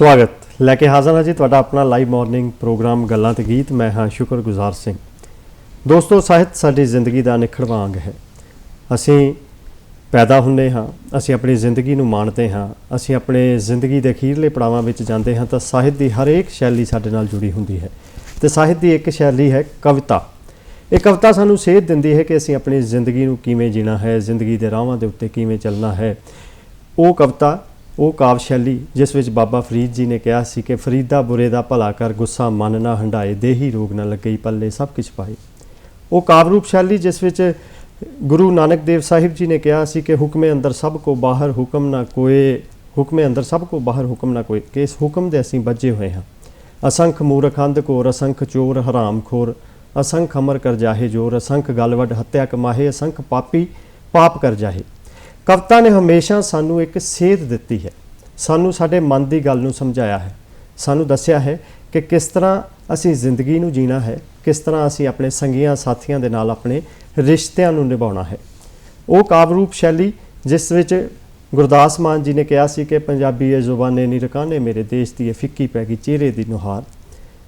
स्वागत लैके हाज़र हाँ जी तुहाडा अपना लाइव मॉर्निंग प्रोग्राम गल्लां ते गीत। मैं हाँ शुक्रगुजार सिंह। दोस्तों, ਸਾਹਿਤ साडी जिंदगी का अनिखड़वां अंग है। असीं पैदा हुंदे हाँ, असीं अपनी जिंदगी नूं माणदे हाँ, असीं अपने जिंदगी के अखीरले पड़ावां विच जांदे हाँ, तो ਸਾਹਿਤ की हर एक शैली साडे नाल जुड़ी हुंदी है। तो ਸਾਹਿਤ की एक शैली है कविता। ये कविता सानूं सेध दिंदी है कि असीं अपनी जिंदगी नूं किवें जीना है, जिंदगी के राहां दे उत्ते किवें चलना है। वो कविता, वो काव्य शैली जिस विच बाबा फरीद जी ने कहा सी कि फरीदा बुरे दा भला कर, गुस्सा मन ना हंडाए, देही रोग न लगे, पल्ले सब कुछ पाए। वो काव्य रूप शैली जिस विच गुरु नानक देव साहिब जी ने कहा सी कि हुक्मे अंदर सब को बाहर हुक्म ना कोए, हुक्मे अंदर सब को बाहर हुक्म ना कोए, कि इस हुक्म दे असीं बज्जे हुए हाँ। असंख मूरख अंध कोर, असंख चोर हराम खोर, असंख अमर कर जाहे जोर, असंख गलवड हत्या कमाहे, असंख पापी पाप कर जाहे। कविता ने हमेशा सानू एक सेध दिती है, सानू साडे मन की गल नूं समझाया है, सानू दस्सिया है कि किस तरह असीं जिंदगी नूं जीना है, किस तरह असीं अपने संगियां साथियां दे नाल अपने रिश्तियां नूं निभाउणा है। वो काव्य रूप शैली जिस विच गुरदास मान जी ने कहा सी कि पंजाबी ए जुबाने नी रकाने, मेरे देश दी फिक्की पै गई चेहरे दी नुहार।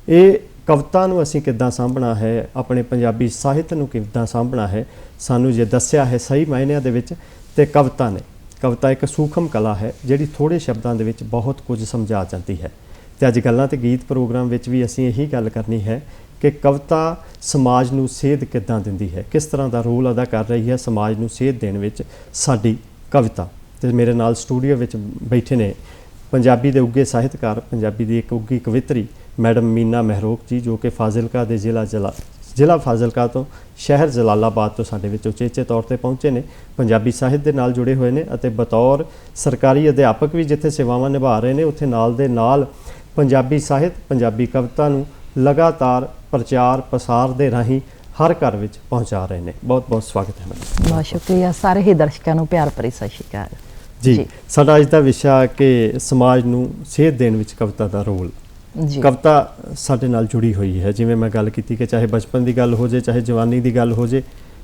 ये कविता नूं असीं किद्दां साਂਭਣਾ है, अपने पंजाबी ਸਾਹਿਤ नूं किद्दां साਂਭਣਾ है, सानू जे दस्सिया है सही मायनिਆਂ दे विच। ते कविता ने, कविता एक सूखम कला है जिहड़ी थोड़े शब्दों के विच बहुत कुछ समझा जाती है। तो अज गल्लां ते गीत प्रोग्राम विच भी असीं यही गल करनी है कि कविता समाज नूं सेध किद्दां दिंदी है, किस तरह का रोल अदा कर रही है समाज नूं सेध देण विच साडी कविता। ते मेरे नाल स्टूडियो विच बैठे ने पंजाबी दे उगे ਸਾਹਿਤਕਾਰ, पंजाबी की एक उगी कवित्री मैडम मीना महरोक जी, जो कि फाजिलका दे ਜ਼ਿਲ੍ਹਾ फाजिलका तो शहर जलालाबाद तो साडे विच उचेचे तौर पर पहुँचे ने, पंजाबी ਸਾਹਿਤ ਦੇ ਨਾਲ जुड़े हुए हैं ਅਤੇ बतौर सरकारी अध्यापक भी जिथे सेवावां निभा रहे हैं, उत्थे नाल दे नाल पंजाबी ਸਾਹਿਤ, पंजाबी कविता नूं लगातार प्रचार प्रसार दे राहीं हर घर विच पहुँचा रहे हैं। बहुत बहुत स्वागत है मैडम। बहुत शुक्रिया। सारे ही दर्शकों नूं प्यार भरी सत श्री अकाल जी। साडा अज दा विशा कि समाज नूं सेध देण विच कविता दा रोल। कविता साडे नाल जुड़ी हुई है, जिवें मैं गल कीती कि चाहे बचपन की गल हो जाए, चाहे जवानी की गल हो जाए,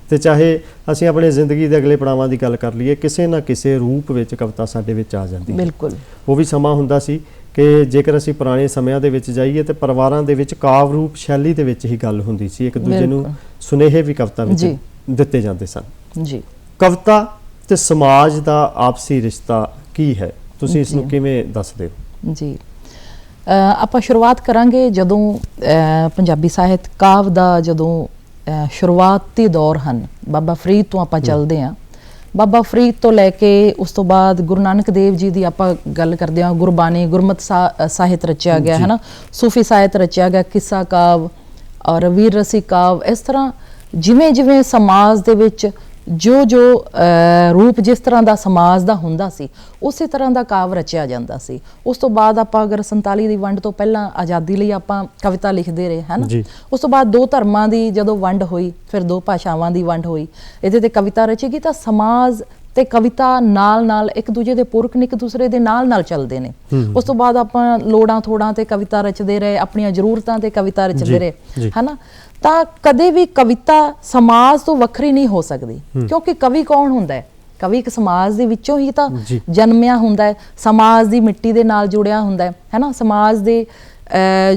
तो चाहे असीं अपने जिंदगी के अगले पड़ावां की गल कर लीए, किसी ना किसी रूप में कविता साडे विच आ जाती है। बिल्कुल। वो भी समा हुंदा सी कि जेकर असीं पुराने समयां दे विच जाइए तो परिवारां दे विच काव्य रूप शैली दे विच ही गल हुंदी सी, एक दूजे नूं सुनेहे भी कविता विच दित्ते जांदे सन जी। कविता ते समाज दा आपसी रिश्ता की है, तुसीं इस नूं किवें दसदे हो जी? ਆਪਾਂ ਸ਼ੁਰੂਆਤ ਕਰਾਂਗੇ ਜਦੋਂ ਪੰਜਾਬੀ ਸਾਹਿਤ ਕਾਵਿ ਦਾ ਜਦੋਂ ਸ਼ੁਰੂਆਤੀ ਦੌਰ ਹਨ, ਬਾਬਾ ਫਰੀਦ ਤੋਂ ਆਪਾਂ ਚੱਲਦੇ ਹਾਂ। ਬਾਬਾ ਫਰੀਦ ਤੋਂ ਲੈ ਕੇ ਉਸ ਤੋਂ ਬਾਅਦ ਗੁਰੂ ਨਾਨਕ ਦੇਵ ਜੀ ਦੀ ਆਪਾਂ ਗੱਲ ਕਰਦੇ ਹਾਂ, ਗੁਰਬਾਣੀ ਗੁਰਮਤ ਸਾਹਿਤ ਰਚਿਆ ਗਿਆ ਹੈ ਨਾ, ਸੂਫੀ ਸਾਹਿਤ ਰਚਿਆ ਗਿਆ, ਕਿੱਸਾ ਕਾਵਿ ਔਰ ਵੀਰ ਰਸੀ ਕਾਵਿ। ਇਸ ਤਰ੍ਹਾਂ ਜਿਵੇਂ ਜਿਵੇਂ ਸਮਾਜ ਦੇ ਵਿੱਚ ਜੋ रूप जिस तरह का समाज का हुंदा सी, उस तरह का काव्य रचिया जाता सी। उस तो बाद आप अगर 47 की वंड तो पहला आज़ादी लई आपां कविता लिखते रहे है ना। उस तो बाद दो धर्मां की जदों वंड हुई, फिर दो भाषावां की वंड हुई, इहदे ते कविता रचेगी तो समाज ते कविता नाल नाल एक दूजे दे पूरक ने, एक दूसरे दे नाल नाल चलदे ने। उस तो बाद आपां लोड़ां थोड़ां ते कविता रचदे रहे, अपनियां जरूरतां ते कविता रचदे रहे है ना। ਤਾਂ ਕਦੇ ਵੀ ਕਵਿਤਾ ਸਮਾਜ ਤੋਂ ਵੱਖਰੀ ਨਹੀਂ ਹੋ ਸਕਦੀ, ਕਿਉਂਕਿ ਕਵੀ ਕੌਣ ਹੁੰਦਾ ਹੈ? ਕਵੀ ਇੱਕ ਸਮਾਜ ਦੇ ਵਿੱਚੋਂ ਹੀ ਤਾਂ ਜਨਮਿਆ ਹੁੰਦਾ ਹੈ, ਸਮਾਜ ਦੀ ਮਿੱਟੀ ਦੇ ਨਾਲ ਜੁੜਿਆ ਹੁੰਦਾ ਹੈ ਨਾ। ਸਮਾਜ ਦੇ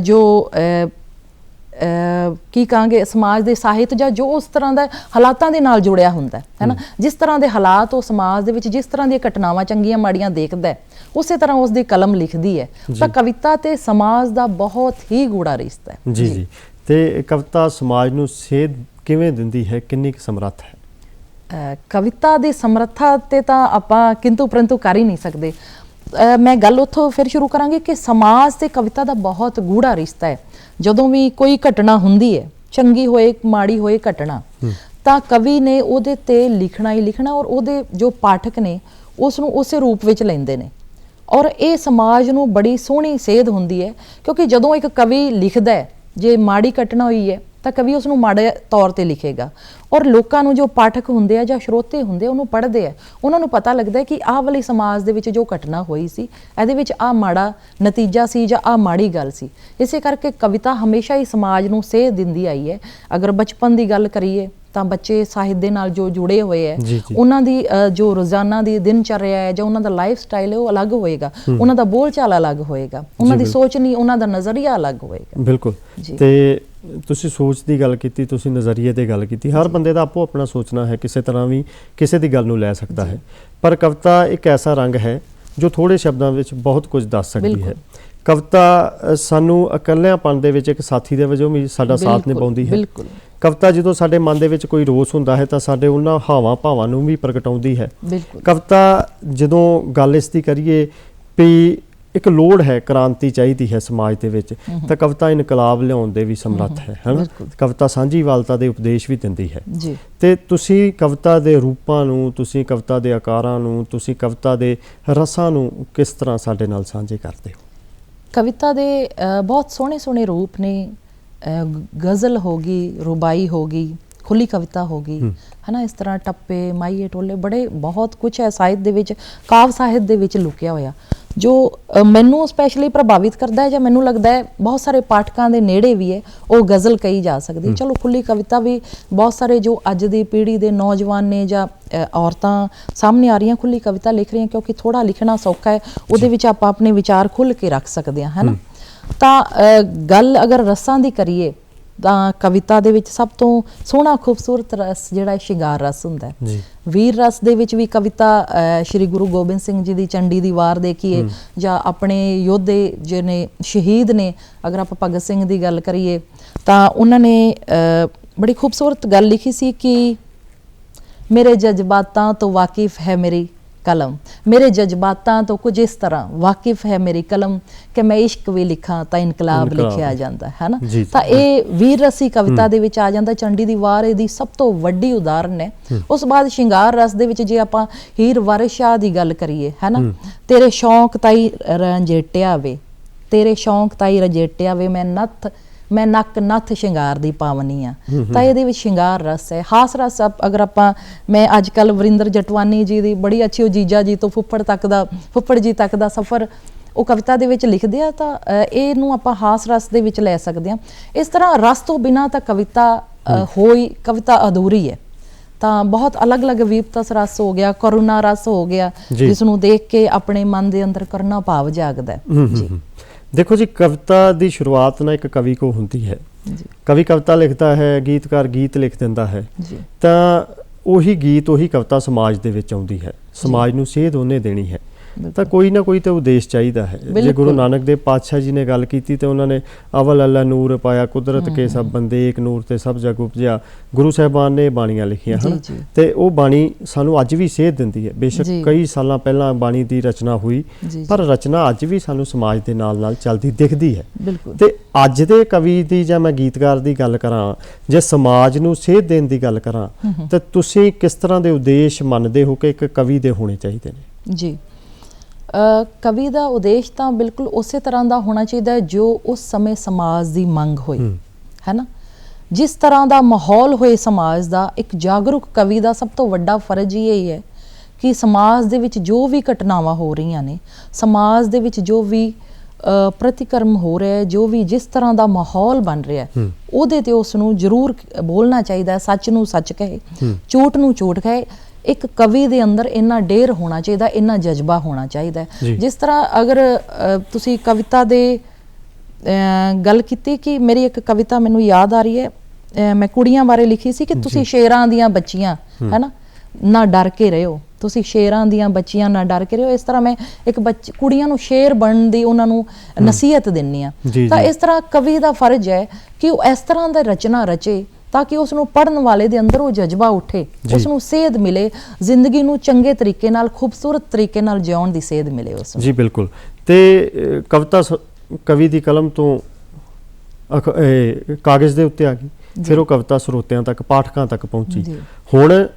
ਜੋ ਕੀ ਕਹਾਂਗੇ, ਸਮਾਜ ਦੇ ਸਾਹਿਤ ਜਾਂ ਜੋ ਉਸ ਤਰ੍ਹਾਂ ਦਾ ਹਾਲਾਤਾਂ ਦੇ ਨਾਲ ਜੁੜਿਆ ਹੁੰਦਾ ਹੈ ਨਾ। ਜਿਸ ਤਰ੍ਹਾਂ ਦੇ ਹਾਲਾਤ ਉਹ ਸਮਾਜ ਦੇ ਵਿੱਚ ਜਿਸ ਤਰ੍ਹਾਂ ਦੀਆਂ ਘਟਨਾਵਾਂ ਚੰਗੀਆਂ ਮਾੜੀਆਂ ਦੇਖਦਾ, ਉਸੇ ਤਰ੍ਹਾਂ ਉਸ ਦੀ ਕਲਮ ਲਿਖਦੀ ਹੈ। ਤਾਂ ਕਵਿਤਾ ਤੇ ਸਮਾਜ ਦਾ ਬਹੁਤ ਹੀ ਗੂੜਾ ਰਿਸ਼ਤਾ ਹੈ ਜੀ ਜੀ। ਤੇ ਕਵਿਤਾ ਸਮਾਜ ਨੂੰ ਸੇਧ ਕਿਵੇਂ ਦਿੰਦੀ ਹੈ, ਕਿੰਨੀ ਕੁ ਸਮਰੱਥ ਹੈ? ਕਵਿਤਾ ਦੀ ਸਮਰੱਥਾ ਤੇ ਤਾਂ ਆਪਾਂ ਕਿੰਤੂ ਪਰੰਤੂ ਕਰ ਹੀ ਨਹੀਂ ਸਕਦੇ। ਮੈਂ ਗੱਲ ਉੱਥੋਂ ਫਿਰ ਸ਼ੁਰੂ ਕਰਾਂਗੀ ਕਿ ਸਮਾਜ ਤੇ ਕਵਿਤਾ ਦਾ ਬਹੁਤ ਗੂੜਾ ਰਿਸ਼ਤਾ ਹੈ। ਜਦੋਂ ਵੀ ਕੋਈ ਘਟਨਾ ਹੁੰਦੀ ਹੈ, ਚੰਗੀ ਹੋਏ ਮਾੜੀ ਹੋਏ ਘਟਨਾ, ਤਾਂ ਕਵੀ ਨੇ ਉਹਦੇ ਤੇ ਲਿਖਣਾ ਹੀ ਲਿਖਣਾ, ਔਰ ਉਹਦੇ ਜੋ ਪਾਠਕ ਨੇ ਉਸ ਨੂੰ ਉਸੇ ਰੂਪ ਵਿੱਚ ਲੈਂਦੇ ਨੇ। ਔਰ ਇਹ ਸਮਾਜ ਨੂੰ ਬੜੀ ਸੋਹਣੀ ਸੇਧ ਹੁੰਦੀ ਹੈ, ਕਿਉਂਕਿ ਜਦੋਂ ਇੱਕ ਕਵੀ ਲਿਖਦਾ ਹੈ, ਜੇ ਮਾੜੀ ਘਟਨਾ ਹੋਈ ਹੈ ਤਾਂ ਕਵੀ ਉਸ ਨੂੰ ਮਾੜੇ ਤੌਰ ਤੇ ਲਿਖੇਗਾ, ਔਰ ਲੋਕਾਂ ਨੂੰ ਜੋ ਪਾਠਕ ਹੁੰਦੇ ਆ ਜਾਂ ਸਰੋਤੇ ਹੁੰਦੇ ਉਹਨੂੰ ਪੜ੍ਹਦੇ ਆ, ਉਹਨਾਂ ਨੂੰ ਪਤਾ ਲੱਗਦਾ ਕਿ ਆਹ ਵਾਲੀ ਸਮਾਜ ਦੇ ਵਿੱਚ ਜੋ ਘਟਨਾ ਹੋਈ ਸੀ, ਇਹਦੇ ਵਿੱਚ ਆਹ ਮਾੜਾ ਨਤੀਜਾ ਸੀ ਜਾਂ ਆਹ ਮਾੜੀ ਗੱਲ ਸੀ। ਇਸੇ ਕਰਕੇ ਕਵਿਤਾ ਹਮੇਸ਼ਾ ਹੀ ਸਮਾਜ ਨੂੰ ਸੇਧ ਦਿੰਦੀ ਆਈ ਹੈ। ਅਗਰ ਬਚਪਨ ਦੀ ਗੱਲ ਕਰੀਏ ਤਾਂ ਬੱਚੇ ਸਾਹਿਤ ਦੇ ਨਾਲ ਜੋ ਜੁੜੇ ਹੋਏ ਹੈ ਜੀ, ਜੀ। ਉਹਨਾਂ ਦੀ ਜੋ ਰੋਜ਼ਾਨਾ ਦੀ ਦਿਨਚਰਿਆ ਹੈ ਜਾਂ ਉਹਨਾਂ ਦਾ ਲਾਈਫ ਸਟਾਈਲ ਹੈ ਉਹ ਅਲੱਗ ਹੋਏਗਾ, ਉਹਨਾਂ ਦਾ ਬੋਲਚਾਲ ਅਲੱਗ ਹੋਏਗਾ, ਉਹਨਾਂ ਦੀ ਸੋਚ ਨਹੀਂ, ਉਹਨਾਂ ਦਾ ਨਜ਼ਰੀਆ ਅਲੱਗ ਹੋਏਗਾ। ਬਿਲਕੁਲ। ਜੀ। ਤੇ ਤੁਸੀਂ ਸੋਚ ਦੀ ਗੱਲ ਕੀਤੀ, ਤੁਸੀਂ ਨਜ਼ਰੀਏ ਦੀ ਗੱਲ ਕੀਤੀ। ਹਰ ਬੰਦੇ ਦਾ ਆਪੋ ਆਪਣਾ ਸੋਚਣਾ ਹੈ, ਕਿਸੇ ਤਰ੍ਹਾਂ ਵੀ ਕਿਸੇ ਦੀ ਗੱਲ ਨੂੰ ਲੈ ਸਕਦਾ ਹੈ, ਪਰ ਕਵਿਤਾ ਇੱਕ ਐਸਾ ਰੰਗ ਹੈ ਜੋ ਥੋੜੇ ਸ਼ਬਦਾਂ ਵਿੱਚ ਬਹੁਤ ਕੁਝ ਦੱਸ ਸਕਦੀ ਹੈ। ਕਵਿਤਾ ਸਾਨੂੰ ਇਕੱਲਿਆਂਪਣ ਦੇ ਵਿੱਚ ਇੱਕ ਸਾਥੀ ਦੇ ਵਜੋਂ ਵੀ ਸਾਡਾ ਸਾਥ ਨਿਭਾਉਂਦੀ ਹੈ। ਬਿਲਕੁਲ। ਕਵਿਤਾ ਜਦੋਂ ਸਾਡੇ ਮਨ ਦੇ ਵਿੱਚ ਕੋਈ ਰੋਸ ਹੁੰਦਾ ਹੈ ਤਾਂ ਸਾਡੇ ਉਹਨਾਂ ਹਾਵਾਂ ਭਾਵਾਂ ਨੂੰ ਵੀ ਪ੍ਰਗਟਾਉਂਦੀ ਹੈ। ਬਿਲਕੁਲ। ਕਵਿਤਾ ਜਦੋਂ ਗੱਲ ਇਸ ਦੀ ਕਰੀਏ ਵੀ ਇੱਕ ਲੋੜ ਹੈ, ਕ੍ਰਾਂਤੀ ਚਾਹੀਦੀ ਹੈ ਸਮਾਜ ਦੇ ਵਿੱਚ, ਤਾਂ ਕਵਿਤਾ ਇਨਕਲਾਬ ਲਿਆਉਣ ਦੇ ਵੀ ਸਮਰੱਥ ਹੈ, ਹੈ ਨਾ। ਕਵਿਤਾ ਸਾਂਝੀਵਾਲਤਾ ਦੇ ਉਪਦੇਸ਼ ਵੀ ਦਿੰਦੀ ਹੈ ਜੀ। ਤੇ ਤੁਸੀਂ ਕਵਿਤਾ ਦੇ ਰੂਪਾਂ ਨੂੰ, ਤੁਸੀਂ ਕਵਿਤਾ ਦੇ ਆਕਾਰਾਂ ਨੂੰ, ਤੁਸੀਂ ਕਵਿਤਾ ਦੇ ਰਸਾਂ ਨੂੰ ਕਿਸ ਤਰ੍ਹਾਂ ਸਾਡੇ ਨਾਲ ਸਾਂਝੇ ਕਰਦੇ ਹੋ? ਕਵਿਤਾ ਦੇ ਬਹੁਤ ਸੋਹਣੇ ਸੋਹਣੇ ਰੂਪ ਨੇ। ਗਜ਼ਲ ਹੋ ਗਈ, ਰੁਬਾਈ ਹੋ ਗਈ, ਖੁੱਲੀ ਕਵਿਤਾ ਹੋ ਗਈ, ਹੈ ਨਾ। ਇਸ ਤਰ੍ਹਾਂ ਟੱਪੇ, ਮਾਈਏ, ਟੋਲੇ, ਬੜੇ ਬਹੁਤ ਕੁਝ ਹੈ ਸਾਹਿਤ ਦੇ ਵਿੱਚ, ਕਾਵ ਸਾਹਿਤ ਦੇ ਵਿੱਚ ਲੁਕਿਆ ਹੋਇਆ, ਜੋ ਮੈਨੂੰ ਸਪੈਸ਼ਲੀ ਪ੍ਰਭਾਵਿਤ ਕਰਦਾ ਹੈ ਜਾਂ ਮੈਨੂੰ ਲੱਗਦਾ ਹੈ ਬਹੁਤ ਸਾਰੇ ਪਾਠਕਾਂ ਦੇ ਨੇੜੇ ਵੀ ਹੈ। ਉਹ ਗਜ਼ਲ ਕਹੀ ਜਾ ਸਕਦੀ। ਚਲੋ ਖੁੱਲੀ ਕਵਿਤਾ ਵੀ ਬਹੁਤ ਸਾਰੇ ਜੋ ਅੱਜ ਦੀ ਪੀੜ੍ਹੀ ਦੇ ਨੌਜਵਾਨ ਨੇ ਜਾਂ ਔਰਤਾਂ ਸਾਹਮਣੇ ਆ ਰਹੀਆਂ, ਖੁੱਲੀ ਕਵਿਤਾ ਲਿਖ ਰਹੀਆਂ, ਕਿਉਂਕਿ ਥੋੜ੍ਹਾ ਲਿਖਣਾ ਸੌਖਾ ਹੈ, ਉਹਦੇ ਵਿੱਚ ਆਪਾਂ ਆਪਣੇ ਵਿਚਾਰ ਖੁੱਲ੍ਹ ਕੇ ਰੱਖ ਸਕਦੇ ਹਾਂ, ਹੈ ਨਾ। ਤਾਂ ਗੱਲ ਅਗਰ ਰਸਾਂ ਦੀ ਕਰੀਏ ਤਾਂ ਕਵਿਤਾ ਦੇ ਵਿੱਚ ਸਭ ਤੋਂ ਸੋਹਣਾ ਖੂਬਸੂਰਤ ਰਸ ਜਿਹੜਾ ਸ਼ਿੰਗਾਰ ਰਸ ਹੁੰਦਾ ਹੈ। ਜੀ। ਵੀਰ ਰਸ ਦੇ ਵਿੱਚ ਵੀ ਕਵਿਤਾ ਸ਼੍ਰੀ ਗੁਰੂ ਗੋਬਿੰਦ ਸਿੰਘ ਜੀ ਦੀ ਚੰਡੀ ਦੀ ਵਾਰ ਦੇਖੀਏ ਜਾਂ ਆਪਣੇ ਯੋਧੇ ਜਿਹਨੇ ਸ਼ਹੀਦ ਨੇ, ਅਗਰ ਆਪਾਂ ਭਗਤ ਸਿੰਘ ਦੀ ਗੱਲ ਕਰੀਏ ਤਾਂ ਉਹਨਾਂ ਨੇ ਬੜੀ ਖੂਬਸੂਰਤ ਗੱਲ ਲਿਖੀ ਸੀ ਕਿ ਮੇਰੇ ਜਜ਼ਬਾਤਾਂ ਤੋਂ ਵਾਕਿਫ ਹੈ ਮੇਰੀ ਕਲਮ, ਮੇਰੇ ਜਜ਼ਬਾਤਾਂ ਤੋਂ ਕੁਝ ਇਸ ਤਰ੍ਹਾਂ ਵਾਕਿਫ ਹੈ ਮੇਰੀ ਕਲਮ ਕਿ ਮੈਂ ਇਸ਼ਕ ਵੀ ਲਿਖਾਂ ਤਾਂ ਇਨਕਲਾਬ ਲਿਖਿਆ ਜਾਂਦਾ ਹੈ ਨਾ। ਤਾਂ ਇਹ ਵੀਰ ਰਸੀ ਕਵਿਤਾ ਦੇ ਵਿੱਚ ਆ ਜਾਂਦਾ। ਚੰਡੀ ਦੀ ਵਾਰ ਇਹਦੀ ਸਭ ਤੋਂ ਵੱਡੀ ਉਦਾਹਰਨ ਹੈ। ਉਸ ਬਾਅਦ ਸ਼ਿੰਗਾਰ ਰਸ ਦੇ ਵਿੱਚ ਜੇ ਆਪਾਂ ਹੀਰ ਵਾਰਿਸ ਸ਼ਾਹ ਦੀ ਗੱਲ ਕਰੀਏ, ਹੈ ਨਾ, ਤੇਰੇ ਸ਼ੌਂਕ ਤਾਈ ਰੰਜੇਟਿਆ ਵੇ, ਤੇਰੇ ਸ਼ੌਂਕ ਤਾਈ ਰੰਜੇਟਿਆ ਵੇ, ਮੈਂ ਨੱਕ ਨੱਥ ਸ਼ਿੰਗਾਰ ਦੀ ਪਾਵਨੀ ਆ। ਤਾਂ ਇਹਦੇ ਵਿੱਚ ਸ਼ਿੰਗਾਰ ਰਸ ਹੈ, ਹਾਸ ਰਸ। ਅਗਰ ਆਪਾਂ, ਮੈਂ ਅੱਜ ਕੱਲ੍ਹ ਵਰਿੰਦਰ ਜਟਵਾਨੀ ਜੀ ਦੀ ਬੜੀ ਅੱਛੀ, ਉਹ ਜੀਜਾ ਜੀ ਤੋਂ ਫੁੱਫੜ ਜੀ ਤੱਕ ਦਾ ਸਫ਼ਰ ਉਹ ਕਵਿਤਾ ਦੇ ਵਿੱਚ ਲਿਖਦੇ ਆ, ਤਾਂ ਇਹਨੂੰ ਆਪਾਂ ਹਾਸ ਰਸ ਦੇ ਵਿੱਚ ਲੈ ਸਕਦੇ ਹਾਂ। ਇਸ ਤਰ੍ਹਾਂ ਰਸ ਤੋਂ ਬਿਨਾਂ ਤਾਂ ਕਵਿਤਾ ਅਧੂਰੀ ਹੈ। ਤਾਂ ਬਹੁਤ ਅਲੱਗ-ਅਲੱਗ ਵੀਪਤਸ ਰਸ ਹੋ ਗਿਆ, ਕਰੁਣਾ ਰਸ ਹੋ ਗਿਆ, ਜਿਸ ਨੂੰ ਦੇਖ ਕੇ ਆਪਣੇ ਮਨ ਦੇ ਅੰਦਰ ਕਰੁਣਾ ਭਾਵ ਜਾਗਦਾ ਹੈ। ਜੀ। ਦੇਖੋ ਜੀ, ਕਵਿਤਾ ਦੀ ਸ਼ੁਰੂਆਤ ਨਾ ਇੱਕ ਕਵੀ ਕੋ ਹੁੰਦੀ ਹੈ। ਕਵੀ ਕਵਿਤਾ ਲਿਖਦਾ ਹੈ, ਗੀਤਕਾਰ ਗੀਤ ਲਿਖ ਦਿੰਦਾ ਹੈ, ਤਾਂ ਉਹੀ ਗੀਤ, ਉਹੀ ਕਵਿਤਾ ਸਮਾਜ ਦੇ ਵਿੱਚ ਆਉਂਦੀ ਹੈ। ਸਮਾਜ ਨੂੰ ਸੇਧ ਉਹਨੇ ਦੇਣੀ ਹੈ, ਤਾਂ ਕੋਈ ਨਾ ਕੋਈ ਤਾਂ ਉਦੇਸ਼ ਚਾਹੀਦਾ ਹੈ। ਜੇ ਗੁਰੂ ਨਾਨਕ ਦੇਵ ਪਾਤਸ਼ਾਹ ਜੀ ਨੇ ਗੱਲ ਕੀਤੀ ਤੇ ਉਹਨਾਂ ਨੇ ਅਵਲ ਅੱਲਾ ਨੂਰ ਪਾਇਆ, ਕੁਦਰਤ ਕੇ ਸਭ ਬੰਦੇ ਏਕ ਨੂਰ ਤੇ ਸਭ ਜਗ ਉਪਜਿਆ। ਗੁਰੂ ਸਾਹਿਬਾਨ ਨੇ ਬਾਣੀਆਂ ਲਿਖੀਆਂ ਹਨ ਤੇ ਉਹ ਬਾਣੀ ਸਾਨੂੰ ਅੱਜ ਵੀ ਸੇਧ ਦਿੰਦੀ ਹੈ। ਬੇਸ਼ੱਕ ਕਈ ਸਾਲਾਂ ਪਹਿਲਾਂ ਬਾਣੀ ਦੀ ਰਚਨਾ ਹੋਈ, ਪਰ ਰਚਨਾ ਅੱਜ ਵੀ ਸਾਨੂੰ ਸਮਾਜ ਦੇ ਨਾਲ ਨਾਲ ਚੱਲਦੀ ਦਿਖਦੀ ਹੈ। ਤੇ ਅੱਜ ਦੇ ਕਵੀ ਦੀ ਜਾਂ ਮੈਂ ਗੀਤਕਾਰ ਦੀ ਗੱਲ ਕਰਾਂ, ਜੇ ਸਮਾਜ ਨੂੰ ਸੇਧ ਦੇਣ ਦੀ ਗੱਲ ਕਰਾਂ, ਤਾਂ ਤੁਸੀਂ ਕਿਸ ਤਰ੍ਹਾਂ ਦੇ ਉਦੇਸ਼ ਮੰਨਦੇ ਹੋ ਕਿ ਇੱਕ ਕਵੀ ਦੇ ਹੋਣੇ ਚਾਹੀਦੇ ਨੇ? ਜੀ। ਕਵੀ ਦਾ ਉਦੇਸ਼ ਤਾਂ ਬਿਲਕੁਲ ਉਸੇ ਤਰ੍ਹਾਂ ਦਾ ਹੋਣਾ ਚਾਹੀਦਾ ਹੈ ਜੋ ਉਸ ਸਮੇਂ ਸਮਾਜ ਦੀ ਮੰਗ ਹੋਈ, ਹੈ ਨਾ। ਜਿਸ ਤਰ੍ਹਾਂ ਦਾ ਮਾਹੌਲ ਹੋਏ ਸਮਾਜ ਦਾ, ਇੱਕ ਜਾਗਰੂਕ ਕਵੀ ਦਾ ਸਭ ਤੋਂ ਵੱਡਾ ਫਰਜ਼ ਇਹ ਹੈ ਕਿ ਸਮਾਜ ਦੇ ਵਿੱਚ ਜੋ ਵੀ ਘਟਨਾਵਾਂ ਹੋ ਰਹੀਆਂ ਨੇ, ਸਮਾਜ ਦੇ ਵਿੱਚ ਜੋ ਵੀ ਪ੍ਰਤੀਕਰਮ ਹੋ ਰਿਹਾ ਹੈ, ਜੋ ਵੀ ਜਿਸ ਤਰ੍ਹਾਂ ਦਾ ਮਾਹੌਲ ਬਣ ਰਿਹਾ ਹੈ, ਉਹਦੇ ਤੇ ਉਸ ਨੂੰ ਜ਼ਰੂਰ ਬੋਲਣਾ ਚਾਹੀਦਾ ਹੈ। ਸੱਚ ਨੂੰ ਸੱਚ ਕਹੇ, ਝੂਠ ਨੂੰ ਝੂਠ ਕਹੇ। ਇੱਕ ਕਵੀ ਦੇ ਅੰਦਰ ਇੰਨਾ ਡੇਰ ਹੋਣਾ ਚਾਹੀਦਾ, ਇੰਨਾ ਜਜ਼ਬਾ ਹੋਣਾ ਚਾਹੀਦਾ ਹੈ। ਜਿਸ ਤਰ੍ਹਾਂ ਅਗਰ ਤੁਸੀਂ ਕਵਿਤਾ ਦੇ ਗੱਲ ਕੀਤੀ, ਕਿ ਮੇਰੀ ਇੱਕ ਕਵਿਤਾ ਮੈਨੂੰ ਯਾਦ ਆ ਰਹੀ ਹੈ, ਮੈਂ ਕੁੜੀਆਂ ਬਾਰੇ ਲਿਖੀ ਸੀ ਕਿ ਤੁਸੀਂ ਸ਼ੇਰਾਂ ਦੀਆਂ ਬੱਚੀਆਂ, ਹੈ ਨਾ ਡਰ ਕੇ ਰਹਿਓ, ਤੁਸੀਂ ਸ਼ੇਰਾਂ ਦੀਆਂ ਬੱਚੀਆਂ ਨਾ ਡਰ ਕੇ ਰਹੋ। ਇਸ ਤਰ੍ਹਾਂ ਮੈਂ ਇੱਕ ਕੁੜੀਆਂ ਨੂੰ ਸ਼ੇਰ ਬਣਨ ਦੀ ਉਹਨਾਂ ਨੂੰ ਨਸੀਹਤ ਦਿੰਨੀ ਆ। ਤਾਂ ਇਸ ਤਰ੍ਹਾਂ ਕਵੀ ਦਾ ਫਰਜ਼ ਹੈ ਕਿ ਉਹ ਇਸ ਤਰ੍ਹਾਂ ਦਾ ਰਚਨਾ ਰਚੇ ਤਾਂ ਕਿ ਉਸ ਨੂੰ ਪੜ੍ਹਨ ਵਾਲੇ ਦੇ ਅੰਦਰ ਉਹ ਜਜ਼ਬਾ ਉੱਠੇ, ਉਸ ਨੂੰ ਸੇਧ ਮਿਲੇ, ਜ਼ਿੰਦਗੀ ਨੂੰ ਚੰਗੇ ਤਰੀਕੇ ਨਾਲ, ਖੂਬਸੂਰਤ ਤਰੀਕੇ ਨਾਲ ਜਿਉਣ ਦੀ ਸੇਧ ਮਿਲੇ ਉਸ ਨੂੰ। ਜੀ ਬਿਲਕੁਲ। ਤੇ ਕਵਿਤਾ ਕਵੀ ਦੀ ਕਲਮ ਤੋਂ ਕਾਗਜ਼ ਦੇ ਉੱਤੇ ਆ ਗਈ, ਫਿਰ ਉਹ ਕਵਿਤਾ ਸਰੋਤਿਆਂ ਤੱਕ, ਪਾਠਕਾਂ ਤੱਕ ਪਹੁੰਚੀ। ਹੁਣ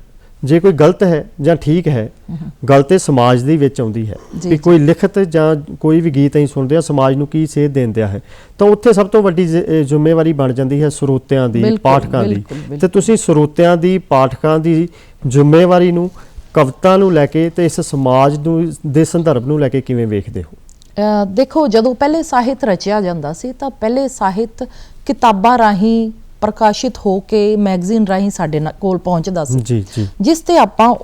ਜੇ ਕੋਈ ਗਲਤ ਹੈ ਜਾਂ ਠੀਕ ਹੈ, ਗੱਲ ਤੇ ਸਮਾਜ ਦੇ ਵਿੱਚ ਆਉਂਦੀ ਹੈ ਕਿ ਕੋਈ ਲਿਖਤ ਜਾਂ ਕੋਈ ਵੀ ਗੀਤ ਅਸੀਂ ਸੁਣਦੇ ਹਾਂ, ਸਮਾਜ ਨੂੰ ਕੀ ਸੇਧ ਦਿੰਦਾ ਹੈ, ਤਾਂ ਉੱਥੇ ਸਭ ਤੋਂ ਵੱਡੀ ਜ਼ਿੰਮੇਵਾਰੀ ਬਣ ਜਾਂਦੀ ਹੈ ਸਰੋਤਿਆਂ ਦੀ, ਪਾਠਕਾਂ ਦੀ। ਤੇ ਤੁਸੀਂ ਸਰੋਤਿਆਂ ਦੀ, ਪਾਠਕਾਂ ਦੀ ਜ਼ਿੰਮੇਵਾਰੀ ਨੂੰ, ਕਵਿਤਾ ਨੂੰ ਲੈ ਕੇ ਤੇ ਇਸ ਸਮਾਜ ਨੂੰ ਦੇ ਸੰਦਰਭ ਨੂੰ ਲੈ ਕੇ ਕਿਵੇਂ ਵੇਖਦੇ ਹੋ? ਦੇਖੋ, ਜਦੋਂ ਪਹਿਲੇ ਸਾਹਿਤ ਰਚਿਆ ਜਾਂਦਾ ਸੀ ਤਾਂ ਪਹਿਲੇ ਸਾਹਿਤ ਕਿਤਾਬਾਂ ਰਾਹੀਂ, ਪ੍ਰਕਾਸ਼ਿਤ ਹੋ ਕੇ ਮੈਗਜ਼ੀਨ ਰਾਹੀਂ ਸਾਡੇ ਕੋਲ ਪਹੁੰਚਦਾ ਸੀ ਜੀ ਜੀ ਜਿਸ ਤੇ ਆਪਾਂ